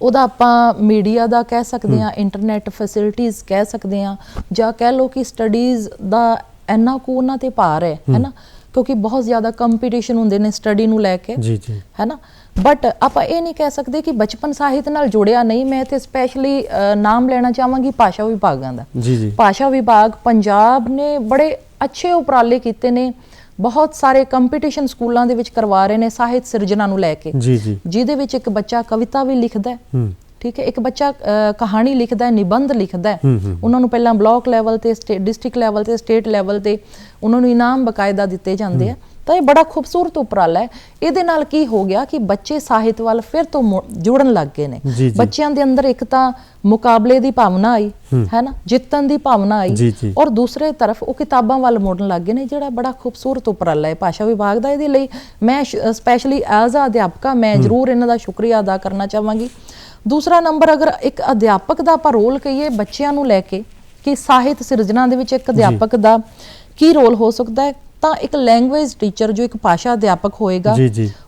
ਉਹਦਾ ਆਪਾਂ ਮੀਡੀਆ ਦਾ ਕਹਿ ਸਕਦੇ ਹਾਂ, ਇੰਟਰਨੈਟ ਫੈਸਿਲਿਟੀਆਂ ਕਹਿ ਸਕਦੇ ਹਾਂ, ਜਾਂ ਕਹਿ ਲਓ ਕਿ ਸਟੱਡੀਜ਼ ਦਾ ਇੰਨਾ ਕੁ ਉਹਨਾਂ ਤੇ ਭਾਰ ਹੈ ਨਾ, ਕਿਉਂਕਿ ਬਹੁਤ ਜ਼ਿਆਦਾ ਕੰਪੀਟੀਸ਼ਨ ਹੁੰਦੇ ਨੇ ਸਟੱਡੀ ਨੂੰ ਲੈ ਕੇ, ਜੀ ਜੀ, ਹੈ ਨਾ। ਬਟ ਆਪਾਂ ਇਹ ਨਹੀਂ ਕਹਿ ਸਕਦੇ ਕਿ ਬਚਪਨ ਸਾਹਿਤ ਨਾਲ ਜੁੜਿਆ ਨਹੀਂ। ਮੈਂ ਤੇ ਸਪੈਸ਼ਲੀ ਨਾਮ ਲੈਣਾ ਚਾਹਾਂਗੀ ਭਾਸ਼ਾ ਵਿਭਾਗਾਂ ਦਾ। ਜੀ ਜੀ, ਭਾਸ਼ਾ ਵਿਭਾਗ ਪੰਜਾਬ ਨੇ ਬੜੇ ਅੱਛੇ ਉਪਰਾਲੇ ਕੀਤੇ ਨੇ, ਬਹੁਤ ਸਾਰੇ ਕੰਪੀਟੀਸ਼ਨ ਸਕੂਲਾਂ ਦੇ ਵਿੱਚ ਕਰਵਾ ਰਹੇ ਨੇ ਸਾਹਿਤ ਸਿਰਜਣਾ ਨੂੰ ਲੈ ਕੇ, ਜੀ ਜੀ, ਜਿਹਦੇ ਵਿੱਚ ਇੱਕ ਬੱਚਾ ਕਵਿਤਾ ਵੀ ਲਿਖਦਾ ਹੈ, ਠੀਕ ਹੈ, ਇੱਕ ਬੱਚਾ ਕਹਾਣੀ ਲਿਖਦਾ ਹੈ, ਨਿਬੰਧ ਲਿਖਦਾ ਹੈ। ਉਹਨਾਂ ਨੂੰ ਪਹਿਲਾਂ ਬਲਾਕ ਲੈਵਲ ਤੇ, ਡਿਸਟ੍ਰਿਕਟ ਲੈਵਲ ਤੇ, ਸਟੇਟ ਲੈਵਲ ਤੇ ਉਹਨਾਂ ਨੂੰ ਇਨਾਮ ਬਕਾਇਦਾ ਦਿੱਤੇ ਜਾਂਦੇ ਆ। ਤਾਂ ਇਹ ਬੜਾ ਖੂਬਸੂਰਤ ਉਪਰਾਲਾ ਹੈ। ਇਹਦੇ ਨਾਲ ਕੀ ਹੋ ਗਿਆ ਕਿ ਬੱਚੇ ਸਾਹਿਤ ਵੱਲ ਫਿਰ ਤੋਂ ਜੁੜਨ ਲੱਗ ਗਏ ਨੇ। ਬੱਚਿਆਂ ਦੇ ਅੰਦਰ ਇੱਕ ਤਾਂ ਮੁਕਾਬਲੇ ਦੀ ਭਾਵਨਾ ਆਈ, ਹੈ ਨਾ, ਜਿੱਤਣ ਦੀ ਭਾਵਨਾ ਆਈ, ਔਰ ਦੂਸਰੇ ਤਰਫ ਉਹ ਕਿਤਾਬਾਂ ਵੱਲ ਮੁੜਨ ਲੱਗ ਗਏ ਨੇ, ਜਿਹੜਾ ਬੜਾ ਖੂਬਸੂਰਤ ਉਪਰਾਲਾ ਹੈ ਭਾਸ਼ਾ ਵਿਭਾਗ ਦਾ। ਇਹਦੇ ਲਈ ਮੈਂ ਸਪੈਸ਼ਲੀ ਐਜ਼ ਅ ਅਧਿਆਪਕਾ ਮੈਂ ਜ਼ਰੂਰ ਇਹਨਾਂ ਦਾ ਸ਼ੁਕਰੀਆ ਅਦਾ ਕਰਨਾ ਚਾਹਾਂਗੀ। ਦੂਸਰਾ ਨੰਬਰ, ਅਗਰ ਇੱਕ ਅਧਿਆਪਕ ਦਾ ਆਪਾਂ ਰੋਲ ਕਹੀਏ ਬੱਚਿਆਂ ਨੂੰ ਲੈ ਕੇ ਕਿ ਸਾਹਿਤ ਸਿਰਜਣਾ ਦੇ ਵਿੱਚ ਇੱਕ ਅਧਿਆਪਕ ਦਾ ਕੀ ਰੋਲ ਹੋ ਸਕਦਾ ਹੈ, ਤਾਂ ਇੱਕ ਲੈਂਗੁਏਜ ਟੀਚਰ ਜੋ ਇੱਕ ਭਾਸ਼ਾ ਅਧਿਆਪਕ ਹੋਏਗਾ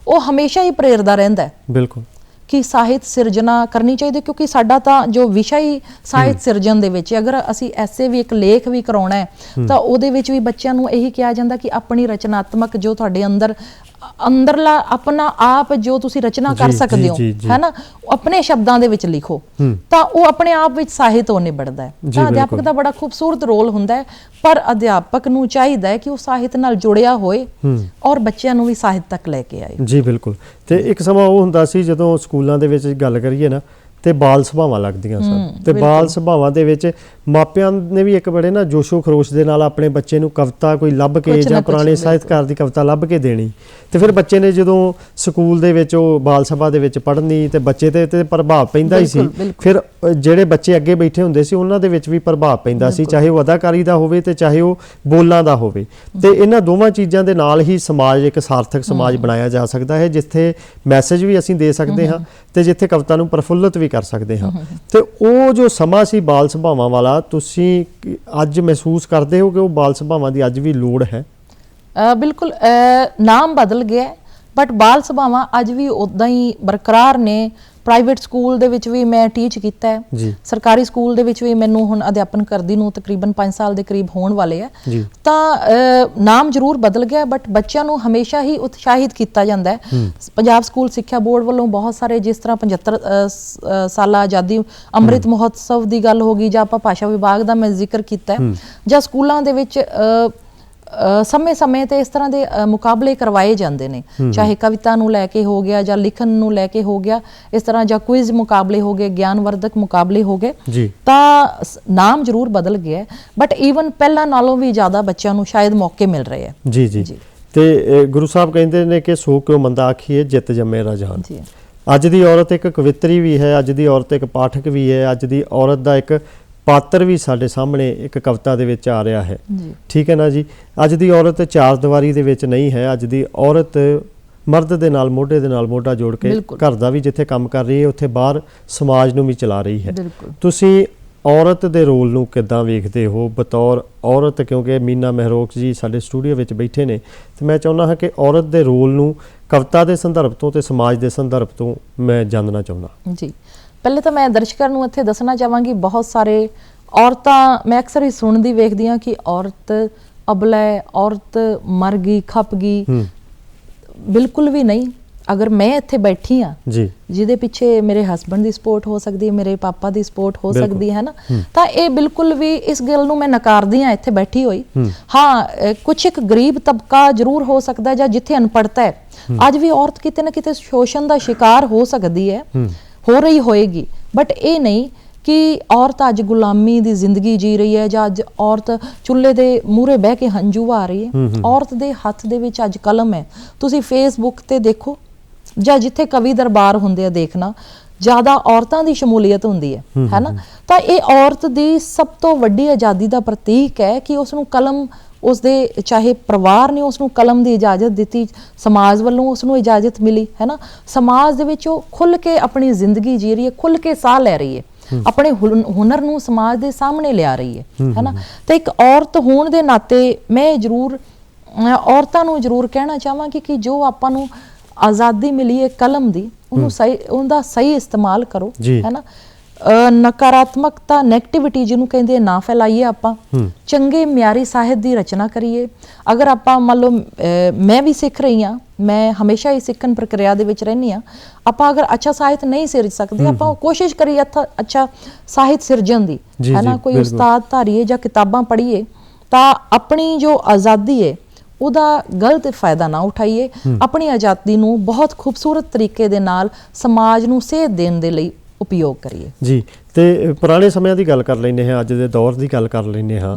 ਉਹ ਹਮੇਸ਼ਾ ਹੀ ਪ੍ਰੇਰਦਾ ਰਹਿੰਦਾ ਹੈ ਬਿਲਕੁਲ ਕਿ ਸਾਹਿਤ ਸਿਰਜਣਾ ਕਰਨੀ ਚਾਹੀਦੀ, ਕਿਉਂਕਿ ਸਾਡਾ ਤਾਂ ਜੋ ਵਿਸ਼ਾ ਹੀ ਸਾਹਿਤ ਸਿਰਜਣ ਦੇ ਵਿੱਚ, ਅਗਰ ਅਸੀਂ ਐਸੇ ਵੀ ਇੱਕ ਲੇਖ ਵੀ ਕਰਾਉਣਾ ਹੈ ਤਾਂ ਉਹਦੇ ਵਿੱਚ ਵੀ ਬੱਚਿਆਂ ਨੂੰ ਇਹੀ ਕਿਹਾ ਜਾਂਦਾ ਕਿ ਆਪਣੀ ਰਚਨਾਤਮਕ ਜੋ ਤੁਹਾਡੇ ਅੰਦਰਲਾ ਆਪਣਾ ਆਪ ਜੋ ਤੁਸੀਂ ਰਚਨਾ ਕਰ ਸਕਦੇ ਹੋ, ਹੈ ਨਾ, ਆਪਣੇ ਸ਼ਬਦਾਂ ਦੇ ਵਿੱਚ ਲਿਖੋ, ਤਾਂ ਉਹ ਆਪਣੇ ਆਪ ਵਿੱਚ ਸਾਹਿਤ ਉਹ ਨਿਬੜਦਾ ਹੈ। ਤਾਂ ਅਧਿਆਪਕ ਦਾ ਬੜਾ ਖੂਬਸੂਰਤ ਰੋਲ ਹੁੰਦਾ ਹੈ, ਪਰ ਅਧਿਆਪਕ ਨੂੰ ਚਾਹੀਦਾ ਹੈ ਕਿ ਉਹ ਸਾਹਿਤ ਨਾਲ ਜੁੜਿਆ ਹੋਏ ਔਰ ਬੱਚਿਆਂ ਨੂੰ ਵੀ ਸਾਹਿਤ ਤੱਕ ਲੈ ਕੇ ਆਏ। ਜੀ ਬਿਲਕੁਲ। ਤੇ ਇੱਕ ਸਮਾਂ ਉਹ ਹੁੰਦਾ ਸੀ ਜਦੋਂ ਸਕੂਲਾਂ ਦੇ ਵਿੱਚ ਗੱਲ ਕਰੀਏ ਨਾ ਤੇ ਬਾਲ ਸਭਾਵਾਂ ਲੱਗਦੀਆਂ ਸਨ, ਤੇ ਬਾਲ ਸਭਾਵਾਂ ਦੇ ਵਿੱਚ ਮਾਪਿਆਂ ਨੇ ਵੀ ਇੱਕ ਬੜੇ ਨਾ ਜੋਸ਼ੋ ਖਰੋਸ਼ ਦੇ ਨਾਲ ਆਪਣੇ ਬੱਚੇ ਨੂੰ ਕਵਿਤਾ ਕੋਈ ਲੱਭ ਕੇ ਜਾਂ ਪੁਰਾਣੇ ਸਾਹਿਤਕਾਰ ਦੀ ਕਵਿਤਾ ਲੱਭ ਕੇ ਦੇਣੀ, ਤੇ ਫਿਰ ਬੱਚੇ ਨੇ ਜਦੋਂ ਸਕੂਲ ਦੇ ਵਿੱਚ ਉਹ ਬਾਲ ਸਭਾ ਦੇ ਵਿੱਚ ਪੜ੍ਹਨੀ ਤੇ ਬੱਚੇ ਤੇ ਪ੍ਰਭਾਵ ਪੈਂਦਾ ਹੀ ਸੀ। ਫਿਰ ਜਿਹੜੇ ਬੱਚੇ ਅੱਗੇ ਬੈਠੇ ਹੁੰਦੇ ਸੀ ਉਹਨਾਂ ਦੇ ਵਿੱਚ ਵੀ ਪ੍ਰਭਾਵ ਪੈਂਦਾ ਸੀ, ਚਾਹੇ ਉਹ ਅਦਾਕਾਰੀ ਦਾ ਹੋਵੇ ਤੇ ਚਾਹੇ ਉਹ ਬੋਲਾਂ ਦਾ ਹੋਵੇ। ਤੇ ਇਹਨਾਂ ਦੋਵਾਂ ਚੀਜ਼ਾਂ ਦੇ ਨਾਲ ਹੀ ਸਮਾਜ ਇੱਕ ਸਾਰਥਕ ਸਮਾਜ ਬਣਾਇਆ ਜਾ ਸਕਦਾ ਹੈ, ਜਿੱਥੇ ਮੈਸੇਜ ਵੀ ਅਸੀਂ ਦੇ ਸਕਦੇ ਹਾਂ ਤੇ ਜਿੱਥੇ ਕਵਿਤਾ ਨੂੰ ਪ੍ਰਫੁੱਲਤ ਵੀ ਕਰ ਸਕਦੇ ਹਾਂ। ਤੇ ਉਹ ਜੋ ਸਮਾਂ ਸੀ ਬਾਲ ਸਭਾਵਾਂ ਵਾਲਾ, ਤੁਸੀਂ ਅੱਜ ਮਹਿਸੂਸ ਕਰਦੇ ਹੋ ਕਿ ਉਹ ਬਾਲ ਸਭਾਵਾਂ ਦੀ ਅੱਜ ਵੀ ਲੋੜ ਹੈ? ਬਿਲਕੁਲ, ਨਾਮ ਬਦਲ ਗਿਆ ਬਟ ਬਾਲ ਸਭਾਵਾਂ ਅੱਜ ਵੀ ਉਦਾਂ ਹੀ ਬਰਕਰਾਰ ਨੇ। ਪ੍ਰਾਈਵੇਟ ਸਕੂਲ ਦੇ ਵਿੱਚ ਵੀ ਮੈਂ ਟੀਚ ਕੀਤਾ ਹੈ, ਸਰਕਾਰੀ ਸਕੂਲ ਦੇ ਵਿੱਚ ਵੀ ਮੈਨੂੰ ਹੁਣ ਅਧਿਆਪਨ ਕਰਦੀ ਨੂੰ ਤਕਰੀਬਨ 5 ਸਾਲ ਦੇ ਕਰੀਬ ਹੋਣ ਵਾਲੇ ਆ। ਤਾਂ ਨਾਮ ਜ਼ਰੂਰ ਬਦਲ ਗਿਆ ਬਟ ਬੱਚਿਆਂ ਨੂੰ ਹਮੇਸ਼ਾ ਹੀ ਉਤਸ਼ਾਹਿਤ ਕੀਤਾ ਜਾਂਦਾ ਹੈ। ਪੰਜਾਬ ਸਕੂਲ ਸਿੱਖਿਆ ਬੋਰਡ ਵੱਲੋਂ ਬਹੁਤ ਸਾਰੇ, ਜਿਸ ਤਰ੍ਹਾਂ 75 ਸਾਲਾ ਆਜ਼ਾਦੀ ਅੰਮ੍ਰਿਤ ਮਹੋਤਸਵ ਦੀ ਗੱਲ ਹੋ ਗਈ, ਜਾਂ ਆਪਾਂ ਭਾਸ਼ਾ ਵਿਭਾਗ ਦਾ ਮੈਂ ਜ਼ਿਕਰ ਕੀਤਾ ਹੈ, ਜਾਂ ਸਕੂਲਾਂ ਦੇ ਵਿੱਚ ਸਮੇਂ-ਸਮੇਂ ਤੇ ਇਸ ਤਰ੍ਹਾਂ ਦੇ ਮੁਕਾਬਲੇ ਕਰਵਾਏ ਜਾਂਦੇ ਨੇ, ਚਾਹੇ ਕਵਿਤਾ ਨੂੰ ਲੈ ਕੇ ਹੋ ਗਿਆ ਜਾਂ ਲਿਖਣ ਨੂੰ ਲੈ ਕੇ ਹੋ ਗਿਆ, ਇਸ ਤਰ੍ਹਾਂ ਜਾਂ ਕੁਇਜ਼ ਮੁਕਾਬਲੇ ਹੋ ਗਏ, ਗਿਆਨਵਰਧਕ ਮੁਕਾਬਲੇ ਹੋ ਗਏ। ਤਾਂ ਨਾਮ ਜ਼ਰੂਰ ਬਦਲ ਗਿਆ ਬਟ ਈਵਨ ਪਹਿਲਾਂ ਨਾਲੋਂ ਵੀ ਜ਼ਿਆਦਾ ਬੱਚਿਆਂ ਨੂੰ ਸ਼ਾਇਦ ਮੌਕੇ ਮਿਲ ਰਹੇ ਆ। ਜੀ ਜੀ। ਤੇ ਗੁਰੂ ਸਾਹਿਬ ਕਹਿੰਦੇ ਨੇ ਕਿ ਸੋ ਕਿਉ ਮੰਦਾ ਆਖੀਏ ਜਿੱਤ ਜੰਮੇ ਰਾਜਾਨ। ਅੱਜ ਦੀ ਔਰਤ ਇੱਕ ਕਵਿਤਰੀ ਵੀ ਹੈ, ਅੱਜ ਦੀ ਔਰਤ ਇੱਕ ਪਾਠਕ ਵੀ ਹੈ, ਅੱਜ ਦੀ ਔਰਤ ਦਾ ਇੱਕ ਪਾਤਰ ਵੀ ਸਾਡੇ ਸਾਹਮਣੇ ਇੱਕ ਕਵਿਤਾ ਦੇ ਵਿੱਚ ਆ ਰਿਹਾ ਹੈ। ਠੀਕ ਹੈ ਨਾ ਜੀ। ਅੱਜ ਦੀ ਔਰਤ ਚਾਰ ਦੀਵਾਰੀ ਦੇ ਵਿੱਚ ਨਹੀਂ ਹੈ, ਅੱਜ ਦੀ ਔਰਤ ਮਰਦ ਦੇ ਨਾਲ ਮੋਢੇ ਦੇ ਨਾਲ ਮੋਢਾ ਜੋੜ ਕੇ ਘਰ ਦਾ ਵੀ ਜਿੱਥੇ ਕੰਮ ਕਰ ਰਹੀ ਹੈ ਉੱਥੇ ਬਾਹਰ ਸਮਾਜ ਨੂੰ ਵੀ ਚਲਾ ਰਹੀ ਹੈ। ਤੁਸੀਂ ਔਰਤ ਦੇ ਰੋਲ ਨੂੰ ਕਿੱਦਾਂ ਵੇਖਦੇ ਹੋ ਬਤੌਰ ਔਰਤ? ਕਿਉਂਕਿ ਮੀਨਾ ਮਹਿਰੋਕ ਜੀ ਸਾਡੇ ਸਟੂਡੀਓ ਵਿੱਚ ਬੈਠੇ ਨੇ ਤੇ ਮੈਂ ਚਾਹੁੰਦਾ ਹਾਂ ਕਿ ਔਰਤ ਦੇ ਰੋਲ ਨੂੰ ਕਵਿਤਾ ਦੇ ਸੰਦਰਭ ਤੋਂ ਤੇ ਸਮਾਜ ਦੇ ਸੰਦਰਭ ਤੋਂ ਮੈਂ ਜਾਣਨਾ ਚਾਹੁੰਦਾ। ਜੀ, ਪਹਿਲੇ ਤਾਂ ਮੈਂ ਦਰਸ਼ਕਾਂ ਨੂੰ ਇੱਥੇ ਦੱਸਣਾ ਚਾਹਾਂਗੀ, ਬਹੁਤ ਸਾਰੇ ਔਰਤਾਂ ਮੈਂ ਅਕਸਰ ਹੀ ਸੁਣਦੀ ਵੇਖਦੀ ਹਾਂ ਕਿ ਔਰਤ ਅਬਲਾ ਹੈ, ਔਰਤ ਮਰ ਗਈ, ਖਪ ਗਈ। ਬਿਲਕੁਲ ਵੀ ਨਹੀਂ। ਅਗਰ ਮੈਂ ਇੱਥੇ ਬੈਠੀ ਹਾਂ ਜਿਹਦੇ ਪਿੱਛੇ ਮੇਰੇ ਹਸਬੈਂਡ ਦੀ ਸਪੋਰਟ ਹੋ ਸਕਦੀ ਹੈ, ਮੇਰੇ ਪਾਪਾ ਦੀ ਸਪੋਰਟ ਹੋ ਸਕਦੀ ਹੈ ਨਾ, ਤਾਂ ਇਹ ਬਿਲਕੁਲ ਵੀ ਇਸ ਗੱਲ ਨੂੰ ਮੈਂ ਨਕਾਰਦੀ ਹਾਂ ਇੱਥੇ ਬੈਠੀ ਹੋਈ। ਹਾਂ, ਕੁਛ ਇੱਕ ਗਰੀਬ ਤਬਕਾ ਜ਼ਰੂਰ ਹੋ ਸਕਦਾ ਜਾਂ ਜਿੱਥੇ ਅਨਪੜ੍ਹਤਾ ਹੈ, ਅੱਜ ਵੀ ਔਰਤ ਕਿਤੇ ਨਾ ਕਿਤੇ ਸ਼ੋਸ਼ਣ ਦਾ ਸ਼ਿਕਾਰ ਹੋ ਸਕਦੀ ਹੈ, ਹੋ ਰਹੀ ਹੋਏਗੀ, ਬਟ ਇਹ ਨਹੀਂ ਕਿ ਔਰਤ ਅੱਜ ਗੁਲਾਮੀ ਦੀ ਜ਼ਿੰਦਗੀ ਜੀ ਰਹੀ ਹੈ ਜਾਂ ਅੱਜ ਔਰਤ ਚੁੱਲ੍ਹੇ ਦੇ ਮੂਹਰੇ ਬਹਿ ਕੇ ਹੰਝੂ ਵਹਾ ਰਹੀ ਹੈ। ਔਰਤ ਦੇ ਹੱਥ ਦੇ ਵਿੱਚ ਅੱਜ ਕਲਮ ਹੈ। ਤੁਸੀਂ ਫੇਸਬੁੱਕ ਤੇ ਦੇਖੋ ਜਾਂ ਜਿੱਥੇ ਕਵੀ ਦਰਬਾਰ ਹੁੰਦੇ ਆ ਦੇਖਣਾ, ਜ਼ਿਆਦਾ ਔਰਤਾਂ ਦੀ ਸ਼ਮੂਲੀਅਤ ਹੁੰਦੀ ਹੈ ਨਾ। ਤਾਂ ਇਹ ਔਰਤ ਦੀ ਸਭ ਤੋਂ ਵੱਡੀ ਆਜ਼ਾਦੀ ਦਾ ਪ੍ਰਤੀਕ ਹੈ ਕਿ ਉਸ ਨੂੰ ਕਲਮ, ਉਸਦੇ ਚਾਹੇ ਪਰਿਵਾਰ ਨੇ ਉਸ ਨੂੰ ਕਲਮ ਦੀ ਇਜਾਜ਼ਤ ਦਿੱਤੀ, ਸਮਾਜ ਵੱਲੋਂ ਉਸ ਨੂੰ ਇਜਾਜ਼ਤ ਮਿਲੀ ਹੈ ਨਾ। ਸਮਾਜ ਦੇ ਵਿੱਚ ਉਹ ਖੁੱਲ੍ਹ ਕੇ ਆਪਣੀ ਜ਼ਿੰਦਗੀ ਜੀ ਰਹੀ ਹੈ, ਖੁੱਲ੍ਹ ਕੇ ਸਾਹ ਲੈ ਰਹੀ ਹੈ, ਆਪਣੇ ਹੁਨਰ ਨੂੰ ਸਮਾਜ ਦੇ ਸਾਹਮਣੇ ਲਿਆ ਰਹੀ ਹੈ ਨਾ। ਤੇ ਇੱਕ ਔਰਤ ਹੋਣ ਦੇ ਨਾਤੇ ਮੈਂ ਜ਼ਰੂਰ ਔਰਤਾਂ ਨੂੰ ਜ਼ਰੂਰ ਕਹਿਣਾ ਚਾਹਾਂਗੀ ਕਿ ਜੋ ਆਪਾਂ ਨੂੰ ਆਜ਼ਾਦੀ ਮਿਲੀ ਹੈ ਕਲਮ ਦੀ, ਉਹਨੂੰ ਸਹੀ, ਉਹਦਾ ਸਹੀ ਇਸਤੇਮਾਲ ਕਰੋ ਹੈ ਨਾ। ਨਕਾਰਾਤਮਕਤਾ, ਨੈਗੇਟਿਵਿਟੀ ਜਿਹਨੂੰ ਕਹਿੰਦੇ ਨਾ ਫੈਲਾਈਏ, ਆਪਾਂ ਚੰਗੇ ਮਿਆਰੀ ਸਾਹਿਤ ਦੀ ਰਚਨਾ ਕਰੀਏ। ਅਗਰ ਆਪਾਂ ਮੰਨ ਲਓ ਮੈਂ ਵੀ ਸਿੱਖ ਰਹੀ ਹਾਂ, ਮੈਂ ਹਮੇਸ਼ਾ ਹੀ ਸਿੱਖਣ ਪ੍ਰਕਿਰਿਆ ਦੇ ਵਿੱਚ ਰਹਿੰਦੀ ਹਾਂ। ਆਪਾਂ ਅਗਰ ਅੱਛਾ ਸਾਹਿਤ ਨਹੀਂ ਸਿਰਜ ਸਕਦੇ, ਆਪਾਂ ਕੋਸ਼ਿਸ਼ ਕਰੀਏ ਅੱਛਾ ਸਾਹਿਤ ਸਿਰਜਣ ਦੀ ਹੈ ਨਾ। ਕੋਈ ਉਸਤਾਦ ਧਾਰੀਏ ਜਾਂ ਕਿਤਾਬਾਂ ਪੜ੍ਹੀਏ, ਤਾਂ ਆਪਣੀ ਜੋ ਆਜ਼ਾਦੀ ਹੈ ਉਹਦਾ ਗਲਤ ਫਾਇਦਾ ਨਾ ਉਠਾਈਏ। ਆਪਣੀ ਆਜ਼ਾਦੀ ਨੂੰ ਬਹੁਤ ਖੂਬਸੂਰਤ ਤਰੀਕੇ ਦੇ ਨਾਲ ਸਮਾਜ ਨੂੰ ਸੇਧ ਦੇਣ ਦੇ ਲਈ ਉਪਯੋਗ ਕਰੀਏ ਜੀ। ਤੇ ਪੁਰਾਣੇ ਸਮਿਆਂ ਦੀ ਗੱਲ ਕਰ ਲੈਂਦੇ ਹਾਂ, ਅੱਜ ਦੇ ਦੌਰ ਦੀ ਗੱਲ ਕਰ ਲੈਂਦੇ ਹਾਂ।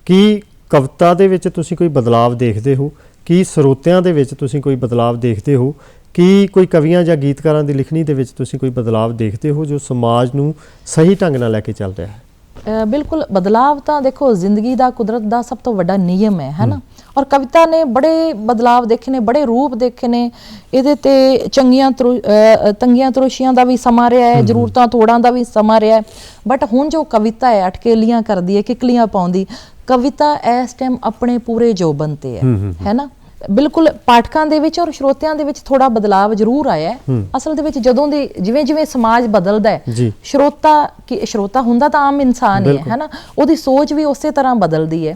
ਕੀ ਕਵਿਤਾ ਦੇ ਵਿੱਚ ਤੁਸੀਂ ਕੋਈ ਬਦਲਾਵ ਦੇਖਦੇ ਹੋ? ਕੀ ਸਰੋਤਿਆਂ ਦੇ ਵਿੱਚ ਤੁਸੀਂ ਕੋਈ ਬਦਲਾਵ ਦੇਖਦੇ ਹੋ? ਕੀ ਕੋਈ ਕਵੀਆਂ ਜਾਂ ਗੀਤਕਾਰਾਂ ਦੀ ਲਿਖਣੀ ਦੇ ਵਿੱਚ ਤੁਸੀਂ ਕੋਈ ਬਦਲਾਵ ਦੇਖਦੇ ਹੋ ਜੋ ਸਮਾਜ ਨੂੰ ਸਹੀ ਢੰਗ ਨਾਲ ਲੈ ਕੇ ਚੱਲ ਰਿਹਾ ਹੈ? ਬਿਲਕੁਲ, ਬਦਲਾਵ ਤਾਂ ਦੇਖੋ ਜ਼ਿੰਦਗੀ ਦਾ, ਕੁਦਰਤ ਦਾ ਸਭ ਤੋਂ ਵੱਡਾ ਨਿਯਮ ਹੈ ਨਾ। ਔਰ ਕਵਿਤਾ ਨੇ ਬੜੇ ਬਦਲਾਵ ਦੇਖੇ ਨੇ, ਬੜੇ ਰੂਪ ਦੇਖੇ ਨੇ। ਇਹਦੇ ਤੇ ਤੰਗੀਆਂ ਤਰੋਸ਼ੀਆਂ ਦਾ ਵੀ ਸਮਾਂ ਰਿਹਾ ਹੈ, ਜ਼ਰੂਰਤਾਂ ਤੋੜਾਂ ਦਾ ਵੀ ਸਮਾਂ ਰਿਹਾ ਹੈ। ਬਟ ਹੁਣ ਜੋ ਕਵਿਤਾ ਹੈ ਅਟਕੇਲੀਆਂ ਕਰਦੀ ਹੈ, ਕਿਕਲੀਆਂ ਪਾਉਂਦੀ ਕਵਿਤਾ ਇਸ ਟਾਈਮ ਆਪਣੇ ਪੂਰੇ ਜੋਬਨ ਤੇ ਹੈ ਨਾ। ਬਿਲਕੁਲ ਪਾਠਕਾਂ ਦੇ ਵਿੱਚ ਔਰ ਸਰੋਤਿਆਂ ਦੇ ਵਿੱਚ ਥੋੜਾ ਬਦਲਾਵ ਜ਼ਰੂਰ ਆਇਆ ਹੈ। ਅਸਲ ਦੇ ਵਿੱਚ ਜਦੋਂ ਦੀ ਜਿਵੇਂ ਸਮਾਜ ਬਦਲਦਾ ਹੈ, ਸਰੋਤਾ ਹੁੰਦਾ ਤਾਂ ਆਮ ਇਨਸਾਨ ਹੀ ਹੈ ਨਾ, ਉਹਦੀ ਸੋਚ ਵੀ ਉਸੇ ਤਰ੍ਹਾਂ ਬਦਲਦੀ ਹੈ।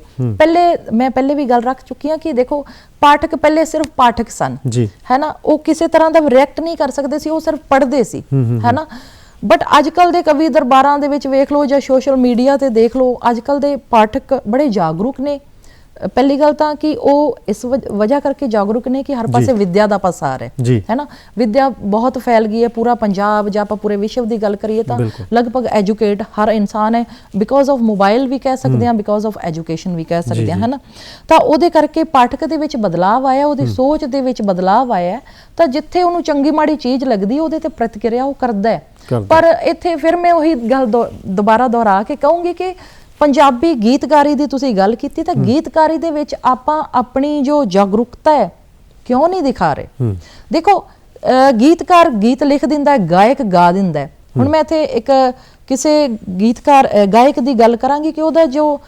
ਮੈਂ ਪਹਿਲੇ ਵੀ ਗੱਲ ਰੱਖ ਚੁੱਕੀ ਹਾਂ ਕਿ ਦੇਖੋ ਪਾਠਕ ਪਹਿਲੇ ਸਿਰਫ ਪਾਠਕ ਸਨ ਹੈ ਨਾ, ਉਹ ਕਿਸੇ ਤਰ੍ਹਾਂ ਦਾ ਰਿਐਕਟ ਨਹੀਂ ਕਰ ਸਕਦੇ ਸੀ, ਉਹ ਸਿਰਫ ਪੜ੍ਹਦੇ ਸੀ ਹੈ ਨਾ। ਬਟ ਅੱਜ ਕੱਲ੍ਹ ਦੇ ਕਵੀ ਦਰਬਾਰਾਂ ਦੇ ਵਿੱਚ ਵੇਖ ਲਓ ਜਾਂ ਸੋਸ਼ਲ ਮੀਡੀਆ ਤੇ ਦੇਖ ਲਓ, ਅੱਜ ਕੱਲ੍ਹ ਦੇ ਪਾਠਕ ਬੜੇ ਜਾਗਰੂਕ ਨੇ। ਪਹਿਲੀ ਗੱਲ ਤਾਂ ਕਿ ਉਹ ਇਸ ਵਜ੍ਹਾ ਕਰਕੇ ਜਾਗਰੂਕ ਨੇ ਕਿ ਹਰ ਪਾਸੇ ਵਿਦਿਆ ਦਾ ਪਸਾਰ ਹੈ ਨਾ। ਵਿਦਿਆ ਬਹੁਤ ਫੈਲ ਗਈ ਹੈ, ਪੂਰਾ ਪੰਜਾਬ ਜਾਂ ਆਪਾਂ ਪੂਰੇ ਵਿਸ਼ਵ ਦੀ ਗੱਲ ਕਰੀਏ ਤਾਂ ਲਗਭਗ ਐਜੂਕੇਟ ਹਰ ਇਨਸਾਨ ਹੈ। ਬਿਕੋਜ਼ ਆਫ ਮੋਬਾਈਲ ਵੀ ਕਹਿ ਸਕਦੇ ਹਾਂ, ਬਿਕੋਜ਼ ਆਫ ਐਜੂਕੇਸ਼ਨ ਵੀ ਕਹਿ ਸਕਦੇ ਹਾਂ ਹੈ ਨਾ। ਤਾਂ ਉਹਦੇ ਕਰਕੇ ਪਾਠਕ ਦੇ ਵਿੱਚ ਬਦਲਾਵ ਆਇਆ, ਉਹਦੀ ਸੋਚ ਦੇ ਵਿੱਚ ਬਦਲਾਵ ਆਇਆ। ਤਾਂ ਜਿੱਥੇ ਉਹਨੂੰ ਚੰਗੀ ਮਾੜੀ ਚੀਜ਼ ਲੱਗਦੀ ਉਹਦੇ ਤੇ ਪ੍ਰਤੀਕਿਰਿਆ ਉਹ ਕਰਦਾ ਹੈ। ਪਰ ਇੱਥੇ ਫਿਰ ਮੈਂ ਉਹੀ ਗੱਲ ਦੁਬਾਰਾ ਦੁਹਰਾ ਕੇ ਕਹੂੰਗੀ ਕਿ ਪੰਜਾਬੀ ਗੀਤਕਾਰੀ ਦੀ ਤੁਸੀਂ ਗੱਲ ਕੀਤੀ, ਤਾਂ ਗੀਤਕਾਰੀ ਦੇ ਵਿੱਚ ਆਪਾਂ ਆਪਣੀ ਜੋ ਜਾਗਰੂਕਤਾ ਹੈ ਕਿਉਂ ਨਹੀਂ ਦਿਖਾ ਰਹੇ? ਦੇਖੋ ਗੀਤਕਾਰ ਗੀਤ ਲਿਖ ਦਿੰਦਾ ਹੈ, ਗਾਇਕ ਗਾ ਦਿੰਦਾ ਹੈ। ਹੁਣ ਮੈਂ ਇੱਥੇ ਇੱਕ ਕਿਸੇ ਗਾਇਕ ਦੀ ਗੱਲ ਕਰਾਂਗੀ ਕਿ ਉਹਦਾ ਜੋ